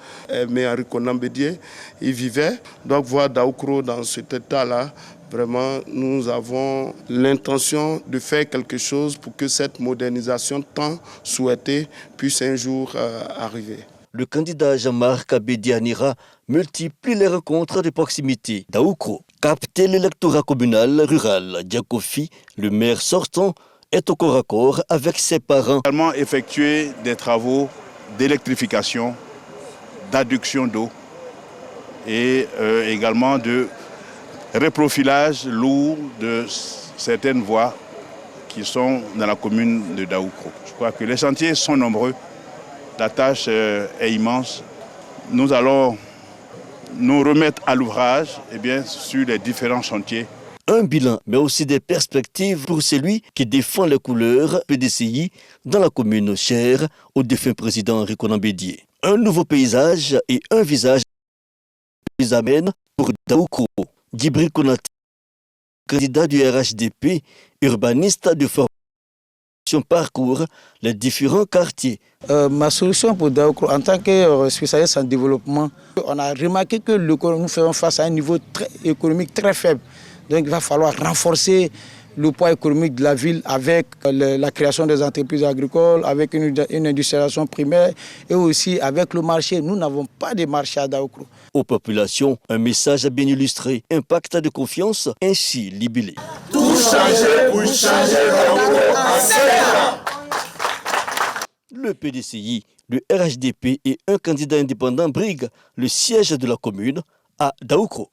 Mais Henri Konan Bédié, il vivait. Donc voir Daoukro dans cet état-là, vraiment, nous avons l'intention de faire quelque chose pour que cette modernisation tant souhaitée puisse un jour arriver. Le candidat Jean-Marc Abedi Alira multiplie les rencontres de proximité. Daoukro, capter l'électorat communal rural. Diakofi, le maire sortant, est au corps à corps avec ses parents. Également effectuer des travaux d'électrification, d'adduction d'eau et également de reprofilage lourd de certaines voies qui sont dans la commune de Daoukro. Je crois que les chantiers sont nombreux, la tâche est immense. Nous allons nous remettre à l'ouvrage sur les différents chantiers. Un bilan, mais aussi des perspectives pour celui qui défend les couleurs PDCI dans la commune chère au défunt président Rikonan Bédié. Un nouveau paysage et un visage les amènent pour Daoukro. Djibril Konaté, candidat du RHDP, urbaniste de formation, parcourt les différents quartiers. Ma solution pour Daoukro, en tant que spécialiste en développement, on a remarqué que nous faisons face à un niveau économique très faible. Donc il va falloir renforcer le poids économique de la ville avec la création des entreprises agricoles, avec une industrialisation primaire et aussi avec le marché. Nous n'avons pas de marché à Daoukro. Aux populations, un message bien illustré, un pacte de confiance ainsi libellé. Tout changer pour changer Daoukro en 5 ans. Le PDCI, le RHDP et un candidat indépendant briguent le siège de la commune à Daoukro.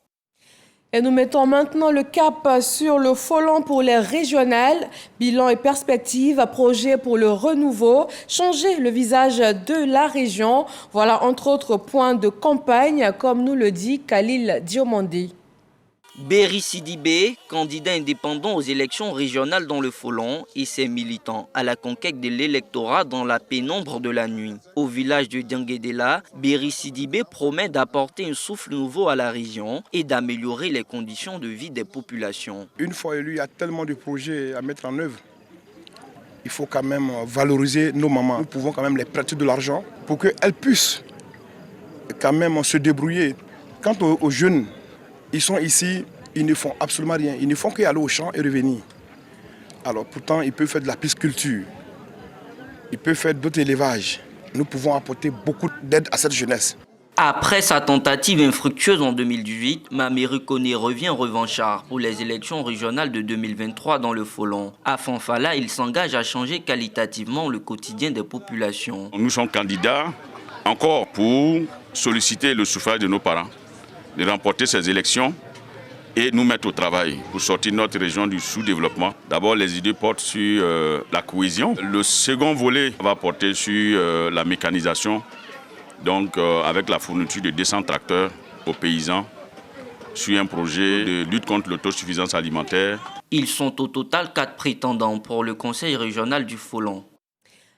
Et nous mettons maintenant le cap sur le Folon pour les régionales. Bilan et perspective, projet pour le renouveau, changer le visage de la région. Voilà entre autres points de campagne, comme nous le dit Khalil Diomandé. Béry Sidibé, candidat indépendant aux élections régionales dans le Folon, et ses militants à la conquête de l'électorat dans la pénombre de la nuit. Au village de Dianguédela, Béry Sidibé promet d'apporter un souffle nouveau à la région et d'améliorer les conditions de vie des populations. Une fois élu, il y a tellement de projets à mettre en œuvre. Il faut quand même valoriser nos mamans. Nous pouvons quand même les prêter de l'argent pour qu'elles puissent quand même se débrouiller. Quant aux jeunes, ils sont ici, ils ne font absolument rien. Ils ne font qu'aller au champ et revenir. Alors pourtant, ils peuvent faire de la pisciculture. Ils peuvent faire d'autres élevages. Nous pouvons apporter beaucoup d'aide à cette jeunesse. Après sa tentative infructueuse en 2018, Mamérou Koné revient revanchard pour les élections régionales de 2023 dans le Folon. À Fanfala, il s'engage à changer qualitativement le quotidien des populations. Nous sommes candidats encore pour solliciter le suffrage de nos parents, de remporter ces élections et nous mettre au travail pour sortir notre région du sous-développement. D'abord, les idées portent sur la cohésion. Le second volet va porter sur la mécanisation, donc avec la fourniture de 200 tracteurs aux paysans sur un projet de lutte contre l'autosuffisance alimentaire. Ils sont au total 4 prétendants pour le conseil régional du Folon.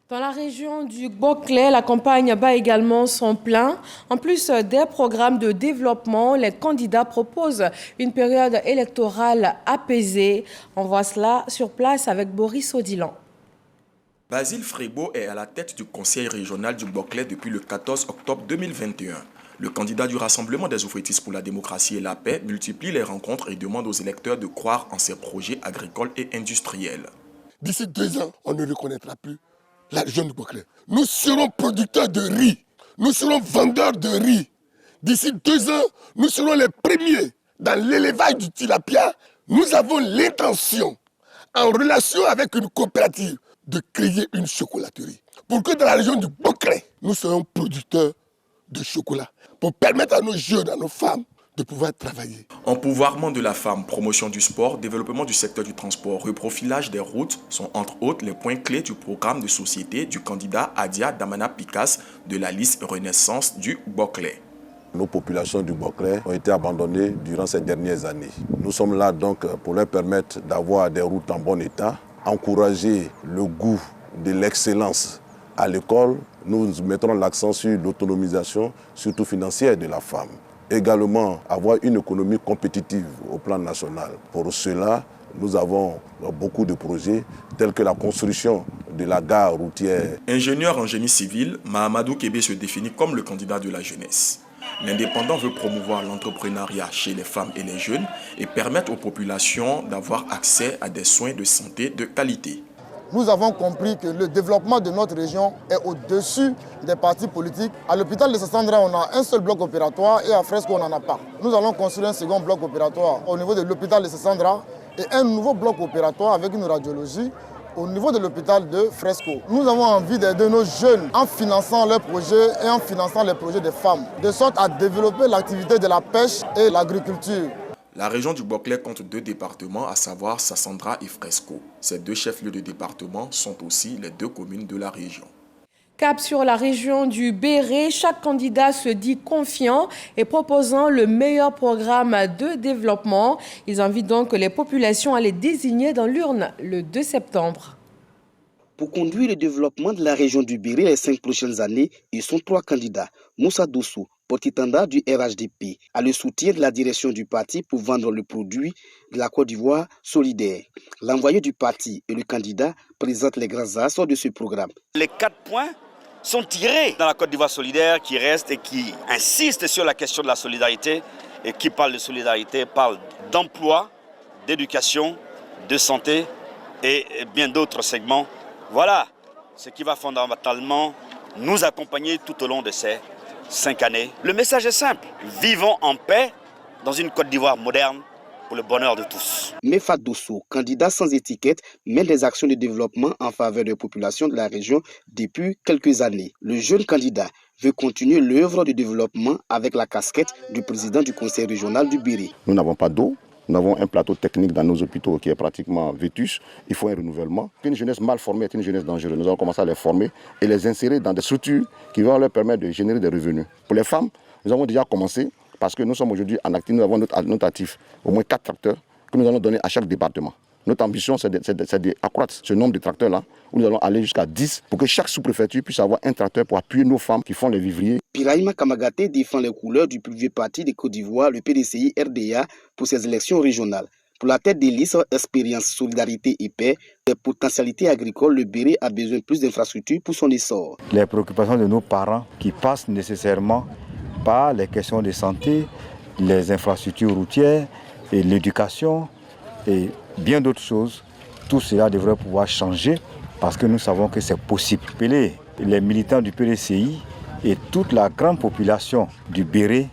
Dans la région du Gbokle, la campagne bat également son plein. En plus des programmes de développement, les candidats proposent une période électorale apaisée. On voit cela sur place avec Boris Odilan. Basile Frébo est à la tête du conseil régional du Gbokle depuis le 14 octobre 2021. Le candidat du Rassemblement des oufrétistes pour la démocratie et la paix multiplie les rencontres et demande aux électeurs de croire en ses projets agricoles et industriels. D'ici 2 ans, on ne reconnaîtra plus la région du Gbokle. Nous serons producteurs de riz, nous serons vendeurs de riz. D'ici 2 ans, nous serons les premiers dans l'élevage du tilapia. Nous avons l'intention, en relation avec une coopérative, de créer une chocolaterie. Pour que dans la région du Gbokle, nous soyons producteurs de chocolat. Pour permettre à nos jeunes, à nos femmes, de pouvoir travailler. Empouvoirment de la femme, promotion du sport, développement du secteur du transport, reprofilage des routes sont entre autres les points clés du programme de société du candidat Adia Damana Pikas de la liste Renaissance du Gbokle. Nos populations du Gbokle ont été abandonnées durant ces dernières années. Nous sommes là donc pour leur permettre d'avoir des routes en bon état, encourager le goût de l'excellence à l'école. Nous mettrons l'accent sur l'autonomisation, surtout financière, de la femme. Également, avoir une économie compétitive au plan national. Pour cela, nous avons beaucoup de projets tels que la construction de la gare routière. Ingénieur en génie civil, Mahamadou Kébé se définit comme le candidat de la jeunesse. L'indépendant veut promouvoir l'entrepreneuriat chez les femmes et les jeunes et permettre aux populations d'avoir accès à des soins de santé de qualité. Nous avons compris que le développement de notre région est au-dessus des partis politiques. À l'hôpital de Sassandra, on a un seul bloc opératoire et à Fresco, on n'en a pas. Nous allons construire un second bloc opératoire au niveau de l'hôpital de Sassandra et un nouveau bloc opératoire avec une radiologie au niveau de l'hôpital de Fresco. Nous avons envie d'aider nos jeunes en finançant leurs projets et en finançant les projets des femmes, de sorte à développer l'activité de la pêche et l'agriculture. La région du Boclé compte 2 départements, à savoir Sassandra et Fresco. Ces 2 chefs-lieux de département sont aussi les 2 communes de la région. Cap sur la région du Béré, chaque candidat se dit confiant et proposant le meilleur programme de développement. Ils invitent donc les populations à les désigner dans l'urne le 2 septembre. Pour conduire le développement de la région du Béré les 5 prochaines années, ils sont 3 candidats. Moussa Dossou, porte-étendard du RHDP, a le soutien de la direction du parti pour vendre le produit de la Côte d'Ivoire solidaire. L'envoyé du parti et le candidat présentent les grands axes de ce programme. Les 4 points sont tirés dans la Côte d'Ivoire solidaire qui reste et qui insiste sur la question de la solidarité et qui parle de solidarité, parle d'emploi, d'éducation, de santé et bien d'autres segments. Voilà ce qui va fondamentalement nous accompagner tout au long de ces 5 années. Le message est simple, vivons en paix dans une Côte d'Ivoire moderne pour le bonheur de tous. Mefa Dosso, candidat sans étiquette, mène des actions de développement en faveur des populations de la région depuis quelques années. Le jeune candidat veut continuer l'œuvre de développement avec la casquette du président du conseil régional du Béré. Nous n'avons pas d'eau. Nous avons un plateau technique dans nos hôpitaux qui est pratiquement vétus. Il faut un renouvellement. Une jeunesse mal formée est une jeunesse dangereuse. Nous allons commencer à les former et les insérer dans des structures qui vont leur permettre de générer des revenus. Pour les femmes, nous avons déjà commencé parce que nous sommes aujourd'hui en actif. Nous avons notre actif, au moins 4 tracteurs que nous allons donner à chaque département. Notre ambition, c'est d'accroître ce nombre de tracteurs-là, où nous allons aller jusqu'à 10 pour que chaque sous-préfecture puisse avoir un tracteur pour appuyer nos femmes qui font les vivriers. Piraïma Kamagaté défend les couleurs du plus vieux parti de Côte d'Ivoire, le PDCI RDA, pour ses élections régionales. Pour la tête des listes Expérience, Solidarité et Paix, des potentialités agricoles, le Béré a besoin de plus d'infrastructures pour son essor. Les préoccupations de nos parents qui passent nécessairement par les questions de santé, les infrastructures routières et l'éducation et bien d'autres choses, tout cela devrait pouvoir changer parce que nous savons que c'est possible. Les militants du PDCI et toute la grande population du Béré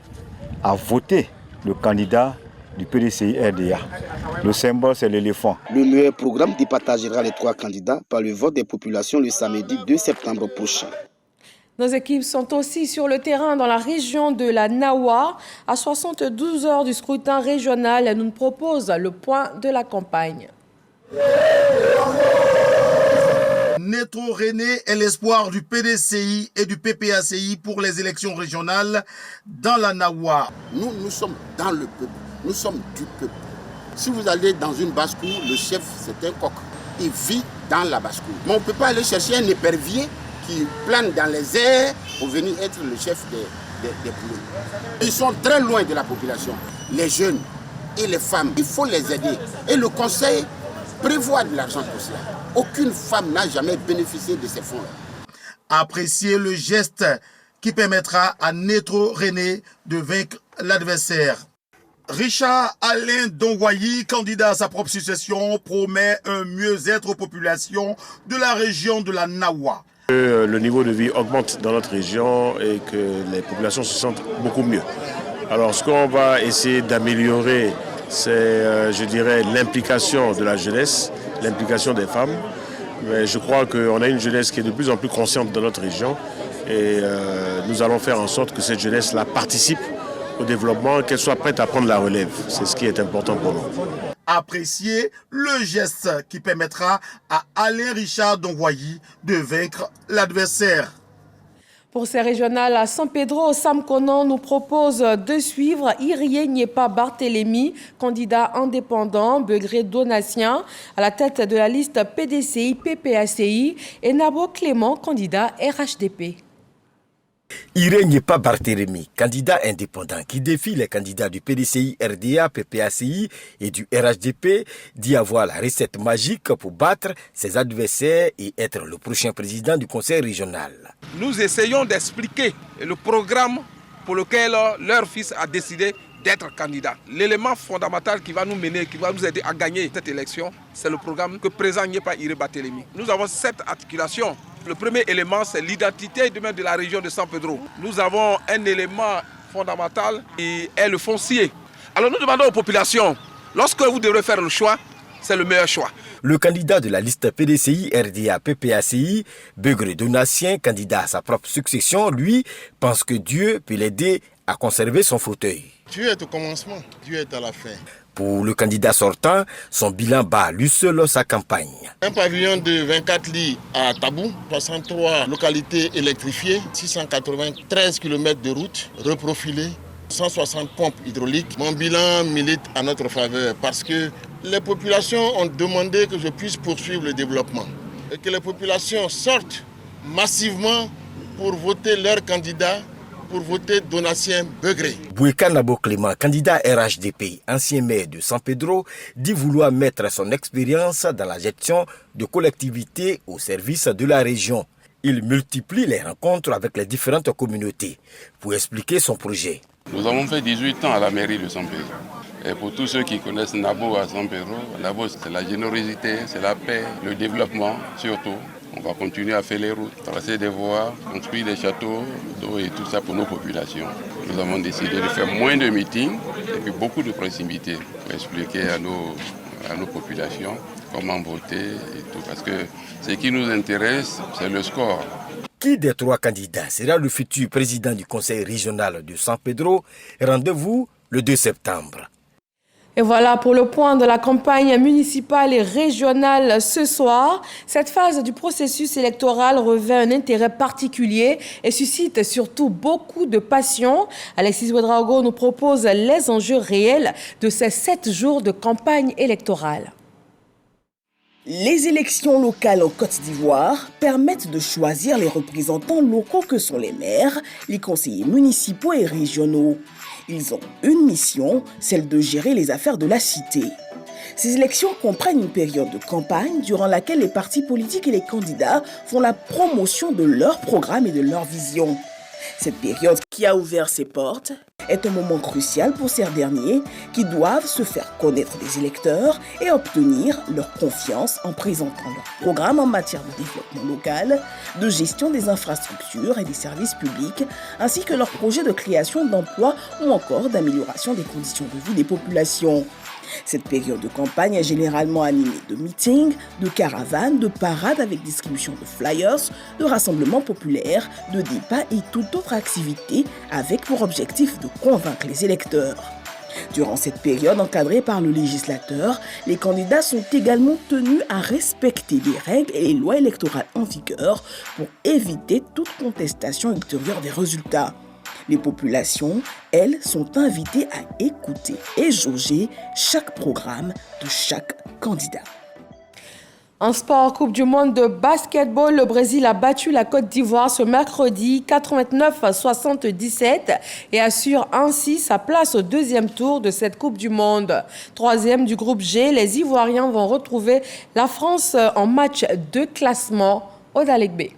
a voté le candidat du PDCI RDA. Le symbole, c'est l'éléphant. Le meilleur programme départagera les 3 candidats par le vote des populations le samedi 2 septembre prochain. Nos équipes sont aussi sur le terrain dans la région de la Nawa. À 72 heures du scrutin régional, elle nous propose le point de la campagne. Nétro René est l'espoir du PDCI et du PPACI pour les élections régionales dans la Nawa. Nous sommes dans le peuple, nous sommes du peuple. Si vous allez dans une basse-cour, le chef c'est un coq. Il vit dans la basse-cour. Mais on ne peut pas aller chercher un épervier qui plane dans les airs pour venir être le chef des poulets. Ils sont très loin de la population. Les jeunes et les femmes, il faut les aider. Et le conseil prévoit de l'argent pour cela. Aucune femme n'a jamais bénéficié de ces fonds-là. Appréciez le geste qui permettra à Nétro René de vaincre l'adversaire. Richard Alain Dongwayi, candidat à sa propre succession, promet un mieux-être aux populations de la région de la Nawa. Le niveau de vie augmente dans notre région et que les populations se sentent beaucoup mieux. Alors ce qu'on va essayer d'améliorer, c'est, je dirais, l'implication de la jeunesse, l'implication des femmes. Mais je crois qu'on a une jeunesse qui est de plus en plus consciente dans notre région et nous allons faire en sorte que cette jeunesse-là participe au développement, qu'elle soit prête à prendre la relève. C'est ce qui est important pour nous. Apprécier le geste qui permettra à Alain Richard Dongwayi de vaincre l'adversaire. Pour ces régionales à San Pedro, Sam Conan nous propose de suivre Irie Nyepa Barthélémy, candidat indépendant, Begré Donatien, à la tête de la liste PDCI, PPACI, et Nabo Clément, candidat RHDP. Irie Nyepa Barthélémy, candidat indépendant qui défie les candidats du PDCI, RDA, PPACI et du RHDP, dit avoir la recette magique pour battre ses adversaires et être le prochain président du conseil régional. Nous essayons d'expliquer le programme pour lequel leur fils a décidé d'être candidat. L'élément fondamental qui va nous mener, qui va nous aider à gagner cette élection, c'est le programme que présente Nyepa Irie Barthélémy. Nous avons 7 articulations. Le premier élément, c'est l'identité de la région de San Pedro. Nous avons un élément fondamental qui est le foncier. Alors nous demandons aux populations, lorsque vous devrez faire le choix, c'est le meilleur choix. Le candidat de la liste PDCI, RDA, PPACI, Begré Donatien, candidat à sa propre succession, lui, pense que Dieu peut l'aider à conserver son fauteuil. Dieu est au commencement, Dieu est à la fin. Pour le candidat sortant, son bilan bat lui seul sa campagne. Un pavillon de 24 lits à Tabou, 63 localités électrifiées, 693 km de route reprofilées, 160 pompes hydrauliques. Mon bilan milite à notre faveur parce que les populations ont demandé que je puisse poursuivre le développement et que les populations sortent massivement pour voter leur candidat, pour voter Donatien Begré. Bouéka Nabo Clément, candidat RHDP, ancien maire de San Pedro, dit vouloir mettre son expérience dans la gestion de collectivités au service de la région. Il multiplie les rencontres avec les différentes communautés pour expliquer son projet. Nous avons fait 18 ans à la mairie de San Pedro. Et pour tous ceux qui connaissent Nabo à San Pedro, Nabo c'est la générosité, c'est la paix, le développement surtout. On va continuer à faire les routes, tracer des voies, construire des châteaux d'eau et tout ça pour nos populations. Nous avons décidé de faire moins de meetings et puis beaucoup de proximité pour expliquer à nos populations comment voter et tout. Parce que ce qui nous intéresse, c'est le score. Qui des trois candidats sera le futur président du conseil régional de San Pedro? Rendez-vous le 2 septembre. Et voilà pour le point de la campagne municipale et régionale ce soir. Cette phase du processus électoral revêt un intérêt particulier et suscite surtout beaucoup de passion. Alexis Ouedraogo nous propose les enjeux réels de ces 7 jours de campagne électorale. Les élections locales en Côte d'Ivoire permettent de choisir les représentants locaux que sont les maires, les conseillers municipaux et régionaux. Ils ont une mission, celle de gérer les affaires de la cité. Ces élections comprennent une période de campagne durant laquelle les partis politiques et les candidats font la promotion de leur programme et de leur vision. Cette période qui a ouvert ses portes est un moment crucial pour ces derniers qui doivent se faire connaître des électeurs et obtenir leur confiance en présentant leur programme en matière de développement local, de gestion des infrastructures et des services publics, ainsi que leurs projets de création d'emplois ou encore d'amélioration des conditions de vie des populations. Cette période de campagne est généralement animée de meetings, de caravanes, de parades avec distribution de flyers, de rassemblements populaires, de débats et toute autre activité avec pour objectif de convaincre les électeurs. Durant cette période encadrée par le législateur, les candidats sont également tenus à respecter les règles et les lois électorales en vigueur pour éviter toute contestation ultérieure des résultats. Les populations, elles, sont invitées à écouter et jauger chaque programme de chaque candidat. En sport, Coupe du monde de basketball, le Brésil a battu la Côte d'Ivoire ce mercredi 89-77 et assure ainsi sa place au deuxième tour de cette Coupe du monde. Troisième du groupe G, les Ivoiriens vont retrouver la France en match de classement au Dalegbe.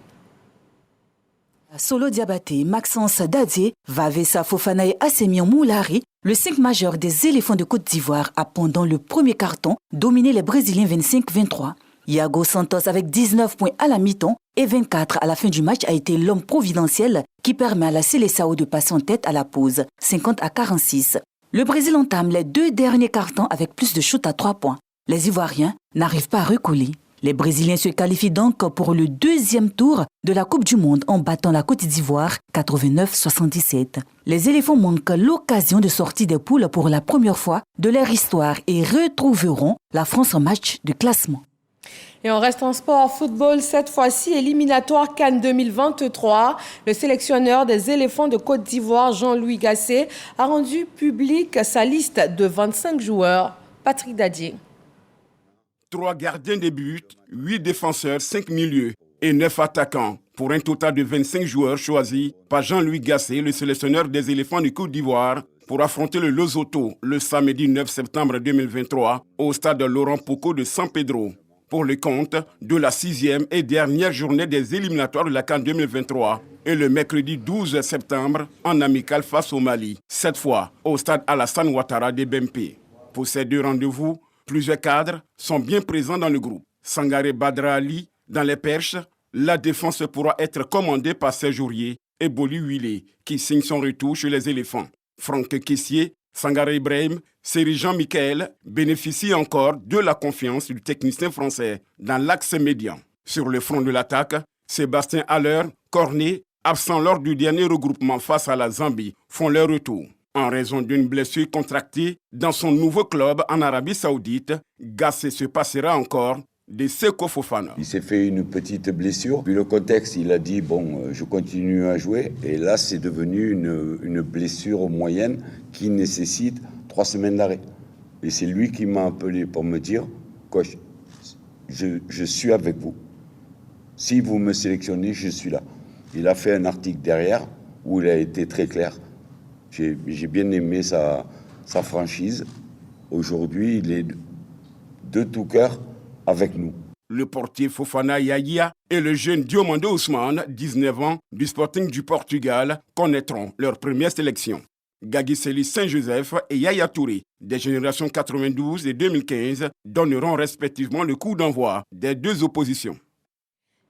Solo Diabaté, Maxence Dadié, Vavessa Fofana et Assemian Moulari, le 5 majeur des éléphants de Côte d'Ivoire a pendant le premier carton dominé les Brésiliens 25-23. Iago Santos avec 19 points à la mi-temps et 24 à la fin du match a été l'homme providentiel qui permet à la Seleção de passer en tête à la pause, 50-46. Le Brésil entame les 2 derniers cartons avec plus de shoot à 3 points. Les Ivoiriens n'arrivent pas à recoller. Les Brésiliens se qualifient donc pour le deuxième tour de la Coupe du Monde en battant la Côte d'Ivoire 89-77. Les éléphants manquent l'occasion de sortir des poules pour la première fois de leur histoire et retrouveront la France en match de classement. Et on reste en sport football, cette fois-ci éliminatoire CAN 2023. Le sélectionneur des éléphants de Côte d'Ivoire, Jean-Louis Gasset, a rendu publique sa liste de 25 joueurs. Patrick Dadier. 3 gardiens de but, 8 défenseurs, 5 milieux et 9 attaquants, pour un total de 25 joueurs choisis par Jean-Louis Gasset, le sélectionneur des éléphants de Côte d'Ivoire, pour affronter le Lesotho le samedi 9 septembre 2023 au stade Laurent Poko de San Pedro, pour le compte de la 6e et dernière journée des éliminatoires de la CAN 2023 et le mercredi 12 septembre en amical face au Mali, cette fois au stade Alassane Ouattara de Bempé. Pour ces 2 rendez-vous, plusieurs cadres sont bien présents dans le groupe. Sangaré Badra Ali, dans les perches, la défense pourra être commandée par Serge Aurier et Boli Huilé, qui signe son retour chez les éléphants. Franck Kessier, Sangaré Ibrahim, Séri Jean-Michel bénéficient encore de la confiance du technicien français dans l'axe médian. Sur le front de l'attaque, Sébastien Haller, Cornet, absents lors du dernier regroupement face à la Zambie, font leur retour. En raison d'une blessure contractée dans son nouveau club en Arabie Saoudite, Gassé se passera encore de Seko Fofana. Il s'est fait une petite blessure, puis le contexte, il a dit bon, je continue à jouer, et là c'est devenu une blessure moyenne qui nécessite 3 semaines d'arrêt. Et c'est lui qui m'a appelé pour me dire, coach, je suis avec vous. Si vous me sélectionnez, je suis là. Il a fait un article derrière où il a été très clair. J'ai bien aimé sa franchise. Aujourd'hui, il est de tout cœur avec nous. Le portier Fofana Yaya et le jeune Diomando Ousmane, 19 ans, du Sporting du Portugal, connaîtront leur première sélection. Gagiseli Saint-Joseph et Yaya Touré, des générations 92 et 2015, donneront respectivement le coup d'envoi des deux oppositions.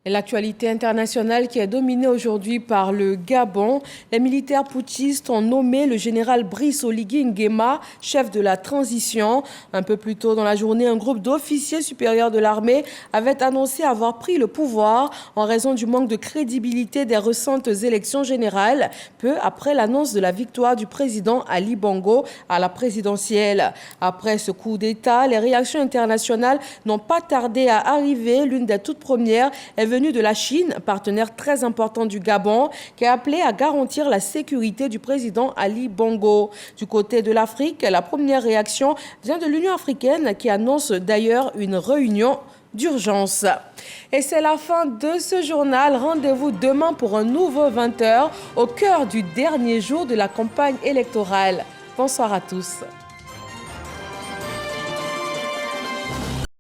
Et l'actualité internationale qui est dominée aujourd'hui par le Gabon, les militaires putschistes ont nommé le général Brice Oligui Nguema, chef de la transition. Un peu plus tôt dans la journée, un groupe d'officiers supérieurs de l'armée avait annoncé avoir pris le pouvoir en raison du manque de crédibilité des récentes élections générales, peu après l'annonce de la victoire du président Ali Bongo à la présidentielle. Après ce coup d'État, les réactions internationales n'ont pas tardé à arriver. L'une des toutes premières est venue de la Chine, partenaire très important du Gabon, qui a appelé à garantir la sécurité du président Ali Bongo. Du côté de l'Afrique, la première réaction vient de l'Union africaine qui annonce d'ailleurs une réunion d'urgence. Et c'est la fin de ce journal. Rendez-vous demain pour un nouveau 20h au cœur du dernier jour de la campagne électorale. Bonsoir à tous.